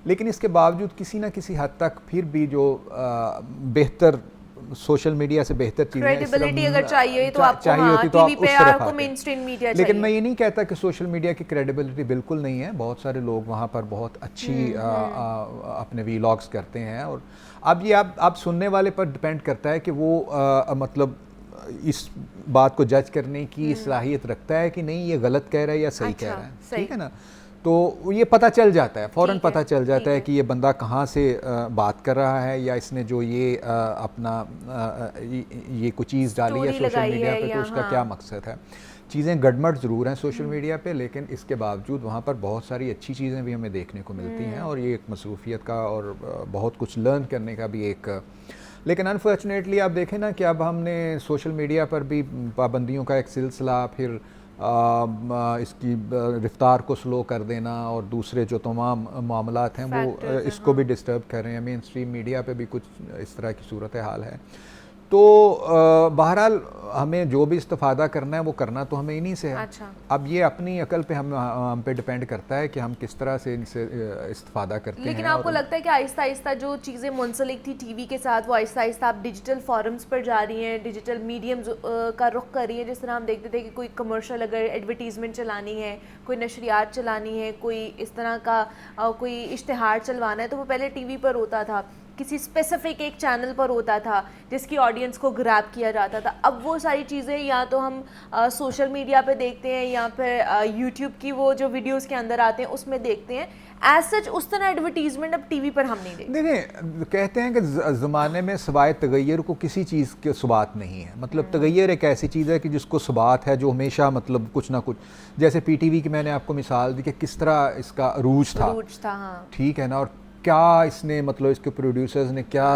लेकिन इसके बावजूद किसी न किसी हद तक फिर भी जो बेहतर सोशल मीडिया से बेहतर चीज़ें क्रेडिबिलिटी अगर चाहिए तो आपको होती तो आप उस तरफ आते। मेन स्ट्रीम मीडिया चाहिए। लेकिन मैं ये नहीं कहता कि सोशल मीडिया की क्रेडिबिलिटी बिल्कुल नहीं है, बहुत सारे लोग वहाँ पर बहुत अच्छी अपने वीलॉग्स करते हैं। और अब ये आप सुनने वाले पर डिपेंड करता है कि वो मतलब इस बात को जज करने की सलाहियत रखता है कि नहीं ये गलत कह रहा है या सही कह रहा है, ठीक है ना। तो ये पता चल जाता है, फ़ौरन पता चल जाता है कि ये बंदा कहाँ से बात कर रहा है, या इसने जो ये अपना ये कुछ चीज़ डाली है सोशल मीडिया पे तो उसका क्या मकसद है। चीज़ें गड़बड़ ज़रूर हैं सोशल मीडिया पे, लेकिन इसके बावजूद वहाँ पर बहुत सारी अच्छी चीज़ें भी हमें देखने को मिलती हैं, और ये एक मसरूफ़ियत का और बहुत कुछ लर्न करने का भी एक। लेकिन अनफॉर्चुनेटली आप देखें ना कि अब हमने सोशल मीडिया पर भी पाबंदियों का एक सिलसिला, फिर इसकी रफ्तार को स्लो कर देना, और दूसरे जो तमाम मामलात हैं वो इसको भी डिस्टर्ब कर रहे हैं। मेन स्ट्रीम मीडिया पे भी कुछ इस तरह की सूरत हाल है। तो बहरहाल हमें जो भी इस्तेफादा करना है वो करना तो हमें इन्हीं से है। अच्छा। अब ये अपनी अकल पे हम पे डिपेंड करता है कि हम किस तरह से इनसे इस्तेफादा करते हैं। लेकिन आपको लगता है कि आहिस्ता आहिस्ता जो चीज़ें मुंसलिक थी टीवी के साथ, वो आहिस्ता आहिस्ता आप डिजिटल फॉरम्स पर जा रही हैं, डिजिटल मीडियम्स का रुख कर रही हैं? जिस तरह हम देखते थे कि कोई कमर्शियल अगर एडवर्टीज़मेंट चलानी है, कोई नशरियात चलानी है, कोई इस तरह का कोई इश्तिहार चलवाना है, तो वो पहले टीवी पर होता था, किसी स्पेसिफिक एक चैनल पर होता था जिसकी ऑडियंस को ग्रैब किया जाता था। अब वो सारी चीज़ें या तो हम सोशल मीडिया पे देखते हैं या फिर यूट्यूब की वो जो वीडियोस के अंदर आते हैं उसमें देखते हैं। एज सच उस तरह एडवर्टीजमेंट अब टीवी पर हम नहीं देखते। देखिए, कहते हैं कि ज़माने में सवाए तगैर को किसी चीज़ के सुबात नहीं है। मतलब तगैर एक ऐसी चीज़ है कि जिसको सुबात है, जो हमेशा मतलब कुछ ना कुछ, जैसे पीटीवी की मैंने आपको मिसाल दी कि किस तरह इसका अरूज था, हाँ। ठीक है ना, और क्या इसने मतलब इसके प्रोड्यूसर्स ने क्या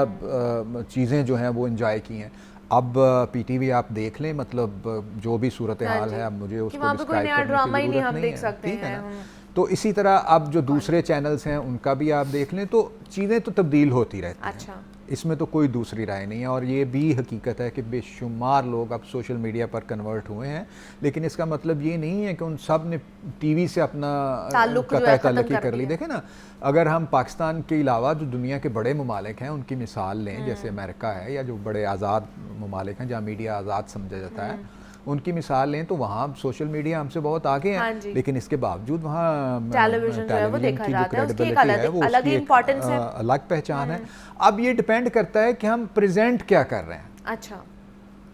चीज़ें जो हैं वो एंजॉय की हैं। अब पीटीवी आप देख लें, मतलब जो भी सूरत हाल है, अब मुझे उसको डिस्क्राइब करने की ज़रूरत नहीं है, ठीक है ना। तो इसी तरह अब जो दूसरे चैनल्स हैं उनका भी आप देख लें तो चीज़ें तो तब्दील होती रहती हैं। अच्छा। इसमें तो कोई दूसरी राय नहीं है। और ये भी हकीकत है कि बेशुमार लोग अब सोशल मीडिया पर कन्वर्ट हुए हैं, लेकिन इसका मतलब ये नहीं है कि उन सब ने टीवी से अपना कतई ताल्लुकी कर ली। देखें ना, अगर हम पाकिस्तान के अलावा जो दुनिया के बड़े ममालिक हैं उनकी मिसाल लें, जैसे अमेरिका है या जो बड़े आज़ाद ममालिक हैं जहाँ मीडिया आज़ाद समझा जाता है, उनकी मिसाल लें तो वहाँ सोशल मीडिया हमसे बहुत आगे है, लेकिन इसके बावजूद वहाँ टेलीविजन की जो क्रेडिबिलिटी है वो उसकी एक अलग पहचान है। अब ये डिपेंड करता है कि हम प्रेजेंट क्या कर रहे हैं। अच्छा,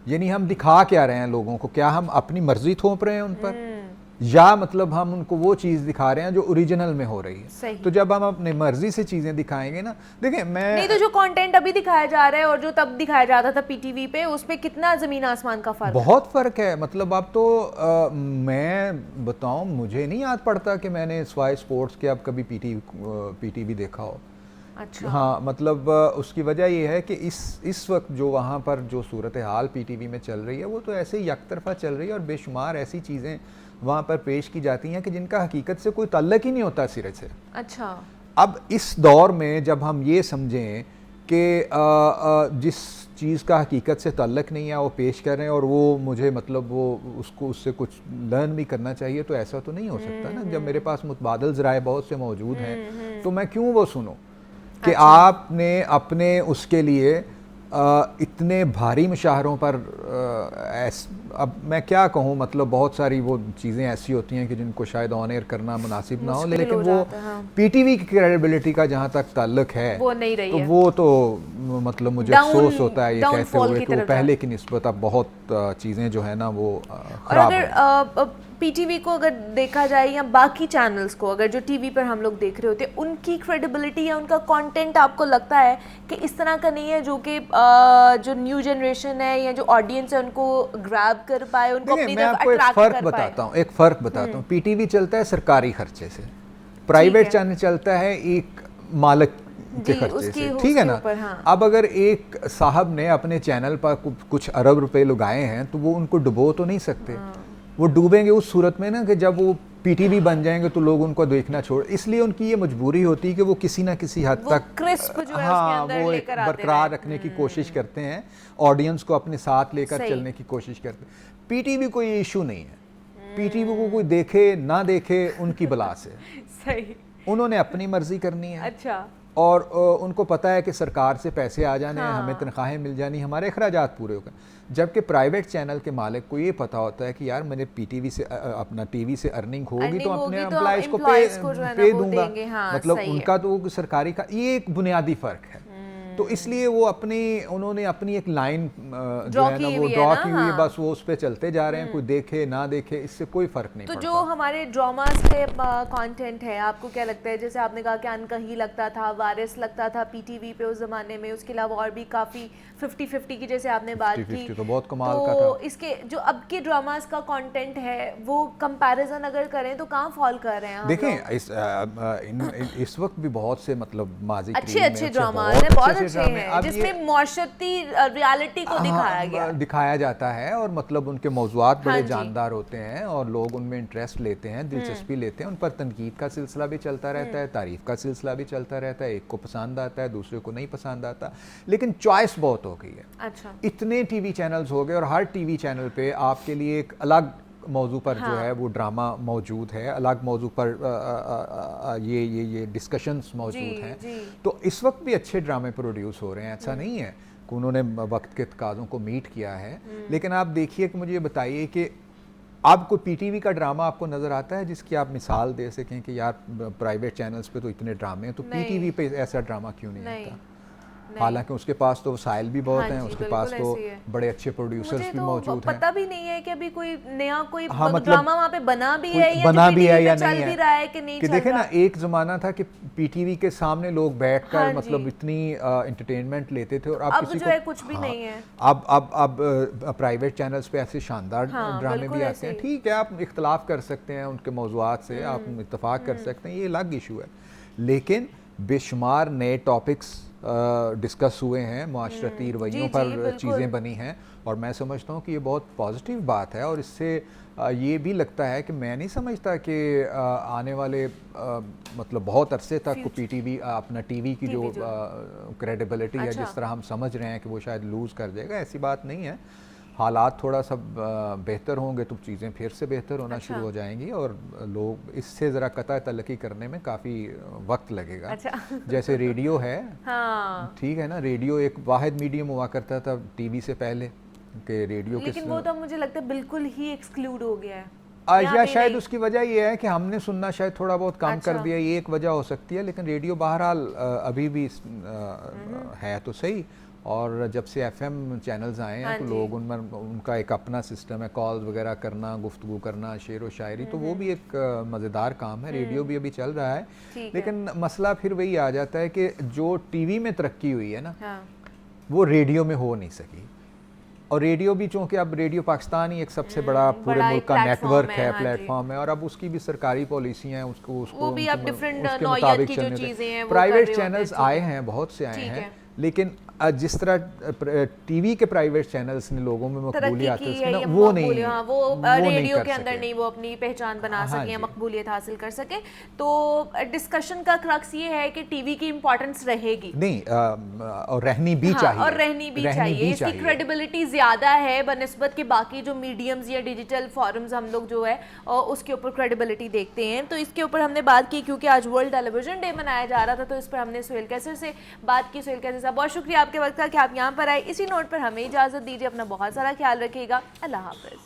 यानी हम दिखा क्या रहे हैं लोगों को, क्या हम अपनी मर्जी थोप रहे हैं उन पर, या मतलब हम उनको वो चीज़ दिखा रहे हैं जो ओरिजिनल में हो रही है। तो जब हम अपनी मर्जी से चीज़ें दिखाएंगे ना, देखें मैं नहीं तो जो कंटेंट अभी दिखाया जा रहा है और जो तब दिखाया जाता था पीटीवी पे, उसमें कितना ज़मीन आसमान का फ़र्क बहुत फ़र्क है। मतलब अब तो मैं बताऊं, मुझे नहीं याद पड़ता कि मैंने स्वाई स्पोर्ट्स के अब कभी पीटीवी देखा हो। अच्छा। हाँ, मतलब उसकी वजह ये है कि इस वक्त जो वहाँ पर जो सूरत हाल पीटीवी में चल रही है वो तो ऐसे ही यकतरफा चल रही है, और बेशुमार ऐसी चीज़ें वहाँ पर पेश की जाती हैं कि जिनका हकीकत से कोई ताल्लुक ही नहीं होता सिरे से। अच्छा। अब इस दौर में जब हम ये समझें कि जिस चीज़ का हकीकत से ताल्लुक नहीं है वो पेश कर रहे हैं, और वो मुझे मतलब वो उसको उससे कुछ लर्न भी करना चाहिए, तो ऐसा तो नहीं हो सकता ना। जब मेरे पास मुतबादल ज़राए बहुत से मौजूद हैं तो मैं क्यों वो सुनूं कि आपने अपने उसके लिए इतने भारी मुशाहरों पर अब मैं क्या कहूँ, मतलब बहुत सारी वो चीज़ें ऐसी होती हैं कि जिनको शायद ऑन एयर करना मुनासिब ना हो, लेकिन वो पीटीवी की क्रेडिबिलिटी का जहाँ तक ताल्लुक है वो नहीं रही तो है। वो तो मतलब मुझे अफसोस होता है ये कहते हुए कि वो पहले की निस्बत अब बहुत चीज़ें जो है ना वो खराब है। अगर पीटीवी को अगर देखा जाए या बाकी चैनल्स को, अगर जो टीवी पर हम लोग देख रहे होते हैं, उनकी क्रेडिबिलिटी या उनका कंटेंट आपको लगता है कि इस तरह का नहीं है जो कि जो न्यू जनरेशन है या जो ऑडियंस है उनको ग्रैब कर पाए, उनको अपनी तरफ अट्रैक्ट कर पाए? एक फ़र्क बताता हूँ। पीटीवी चलता है सरकारी खर्चे से, प्राइवेट चैनल चलता है एक मालिक के खर्चे से, ठीक है ना। हाँ। अब अगर एक साहब ने अपने चैनल पर कुछ अरब रुपए लगाए हैं तो वो उनको डुबो तो नहीं सकते। वो डूबेंगे उस सूरत में ना कि जब वो पीटीवी बन जाएंगे तो लोग उनको देखना छोड़, इसलिए उनकी ये मजबूरी होती है कि वो किसी ना किसी हद तक क्रिस्प जो है हाँ वो एक बरकरार रखने की कोशिश करते हैं, ऑडियंस को अपने साथ लेकर चलने की कोशिश करते हैं। पीटीवी को ये इशू नहीं है, पीटीवी को कोई देखे ना देखे उनकी बला से, सही, उन्होंने अपनी मर्जी करनी है। अच्छा। और उनको पता है कि सरकार से पैसे आ जाने हैं, हमें तनख्वाहें मिल जानी, हमारे अखराजात पूरे हो गए। जबकि प्राइवेट चैनल के मालिक को ये पता होता है कि यार मैंने पीटीवी से अपना टीवी से अर्निंग होगी तो अपने एम्प्लॉइज को पे दूंगा। मतलब उनका तो सरकारी का ये एक बुनियादी फ़र्क है। तो इसलिए वो उन्होंने अपनी एक लाइन जो है ना वो ड्रॉ की हुई है, बस वो उस पर चलते जा रहे हैं, कोई देखे ना देखे इससे कोई फ़र्क नहीं पड़ता। तो जो हमारे ड्रामास के कंटेंट है, आपको क्या लगता है? जैसे आपने कहा कि अनकही लगता था, वारिस लगता था पीटीवी पे उस ज़माने में, उसके अलावा और भी काफ़ी 50-50 की जैसे आपने बात की, तो बहुत कमाल का तो था। इसके जो अब के ड्रामास का कंटेंट है वो कंपैरिजन अगर करें तो कहाँ फॉल कर रहे हैं? देखें इस वक्त भी बहुत से मतलब माजी अच्छे ड्रामास हैं, बहुत अच्छे हैं जिसमें माशरती रियलिटी को दिखाया जाता है, और मतलब उनके मौज़ूआत बड़े जानदार होते हैं और लोग उनमें इंटरेस्ट लेते हैं, दिलचस्पी लेते हैं, उन पर तनकीद का सिलसिला भी चलता रहता है, तारीफ़ का सिलसिला भी चलता रहता है। एक को पसंद आता है, दूसरे को नहीं पसंद आता, लेकिन चॉइस बहुत हो गई है। अच्छा। इतने टीवी चैनल्स हो गए और हर टीवी चैनल पे आपके लिए एक अलग मौजू पर जो है वो ड्रामा मौजूद है, अलग मौजू पर ये डिस्कशंस मौजूद हैं। तो इस वक्त भी अच्छे ड्रामे प्रोड्यूस हो रहे हैं, ऐसा नहीं है कि उन्होंने वक्त के तकाज़ों को मीट किया है। लेकिन आप देखिए कि मुझे ये बताइए कि आपको पीटीवी का ड्रामा आपको नज़र आता है जिसकी आप मिसाल दे सकें कि यार प्राइवेट चैनल्स पे तो इतने ड्रामे हैं, तो पीटीवी पे ऐसा ड्रामा क्यों नहीं आता? हालांकि उसके पास तो वसाइल भी बहुत हैं, उसके पास तो बड़े अच्छे प्रोड्यूसर्स भी मौजूद हैं। पता भी नहीं है कि अभी कोई नया कोई ड्रामा वहाँ पे बना भी है या नहीं भी रहा है कि नहीं चल रहा। देखे ना, एक ज़माना था कि पीटीवी के सामने लोग बैठकर मतलब इतनी एंटरटेनमेंट लेते थे, और अब किसी जो है कुछ भी नहीं है। अब प्राइवेट चैनल्स पे ऐसे शानदार ड्रामे भी आते हैं। ठीक है, आप इख्तलाफ कर सकते हैं उनके मौज़ूआत से, आप इत्तफाक कर सकते हैं, ये अलग इशू है, लेकिन बेशुमार नए टॉपिक्स डिस्कस हुए हैं, माशरती रवैयों पर चीज़ें बनी हैं, और मैं समझता हूँ कि ये बहुत पॉजिटिव बात है। और इससे ये भी लगता है कि मैं नहीं समझता कि आने वाले मतलब बहुत अरसे तक को पीटीवी अपना टीवी की जो क्रेडिबिलिटी है जिस तरह हम समझ रहे हैं कि वो शायद लूज़ कर जाएगा, ऐसी बात नहीं है। हालात थोड़ा सा बेहतर होंगे तो चीज़ें फिर से बेहतर होना शुरू हो जाएंगी, और लोग इससे ज़रा कता तलक़ी करने में काफ़ी वक्त लगेगा। जैसे रेडियो है, ठीक है ना, रेडियो एक वाहिद मीडियम हुआ करता था टीवी से पहले, कि रेडियो लेकिन वो तो मुझे लगता है बिल्कुल ही एक्सक्लूड हो गया है या शायद उसकी वजह ये है कि हमने सुनना शायद थोड़ा बहुत कम कर दिया, ये एक वजह हो सकती है। लेकिन रेडियो बहरहाल अभी भी है तो सही, और जब से एफएम चैनल्स आए हैं तो लोग उनमें उनका एक अपना सिस्टम है, कॉल्स वगैरह करना, गुफ्तगू करना, शेर व शायरी, तो वो भी एक मज़ेदार काम है। रेडियो भी अभी चल रहा है, लेकिन मसला फिर वही आ जाता है कि जो टीवी में तरक्की हुई है ना, वो रेडियो में हो नहीं सकी। और रेडियो भी चूँकि अब रेडियो पाकिस्तान ही एक सबसे बड़ा पूरे मुल्क का नेटवर्क है, प्लेटफॉर्म है, और अब उसकी भी सरकारी पॉलिसियाँ हैं, उसको वो भी अब डिफरेंट उसके नौयत मुताबिक की जो चलने चीज़ें हैं, प्राइवेट चैनल्स आए हैं, बहुत से आए हैं, लेकिन जिस तरह टीवी के प्राइवेट चैनल्स ने लोगों में मकबूलियत वो नहीं, वो रेडियो के अंदर नहीं वो अपनी पहचान बना सके या मकबूलियत हासिल कर सके। तो डिस्कशन का क्रक्स ये है कि टीवी की इंपॉर्टेंस रहेगी नहीं, और रहनी भी चाहिए, और रहनी भी चाहिए। इसकी क्रेडिबिलिटी ज़्यादा है बनिस्बत के बाकी जो मीडियम्स या डिजिटल फॉरम्स हम लोग जो है उसके ऊपर क्रेडिबिलिटी देखते हैं। तो इसके ऊपर हमने बात की क्योंकि आज वर्ल्ड टेलीविजन डे मनाया जा रहा था, तो इस पर हमने सुहेल कैसर से बात की। सुहेल कैसर साहब, बहुत शुक्रिया आपके वक्त का कि आप यहाँ पर आए। इसी नोट पर हमें इजाज़त दीजिए, अपना बहुत सारा ख्याल रखिएगा। अल्लाह हाफ़िज़।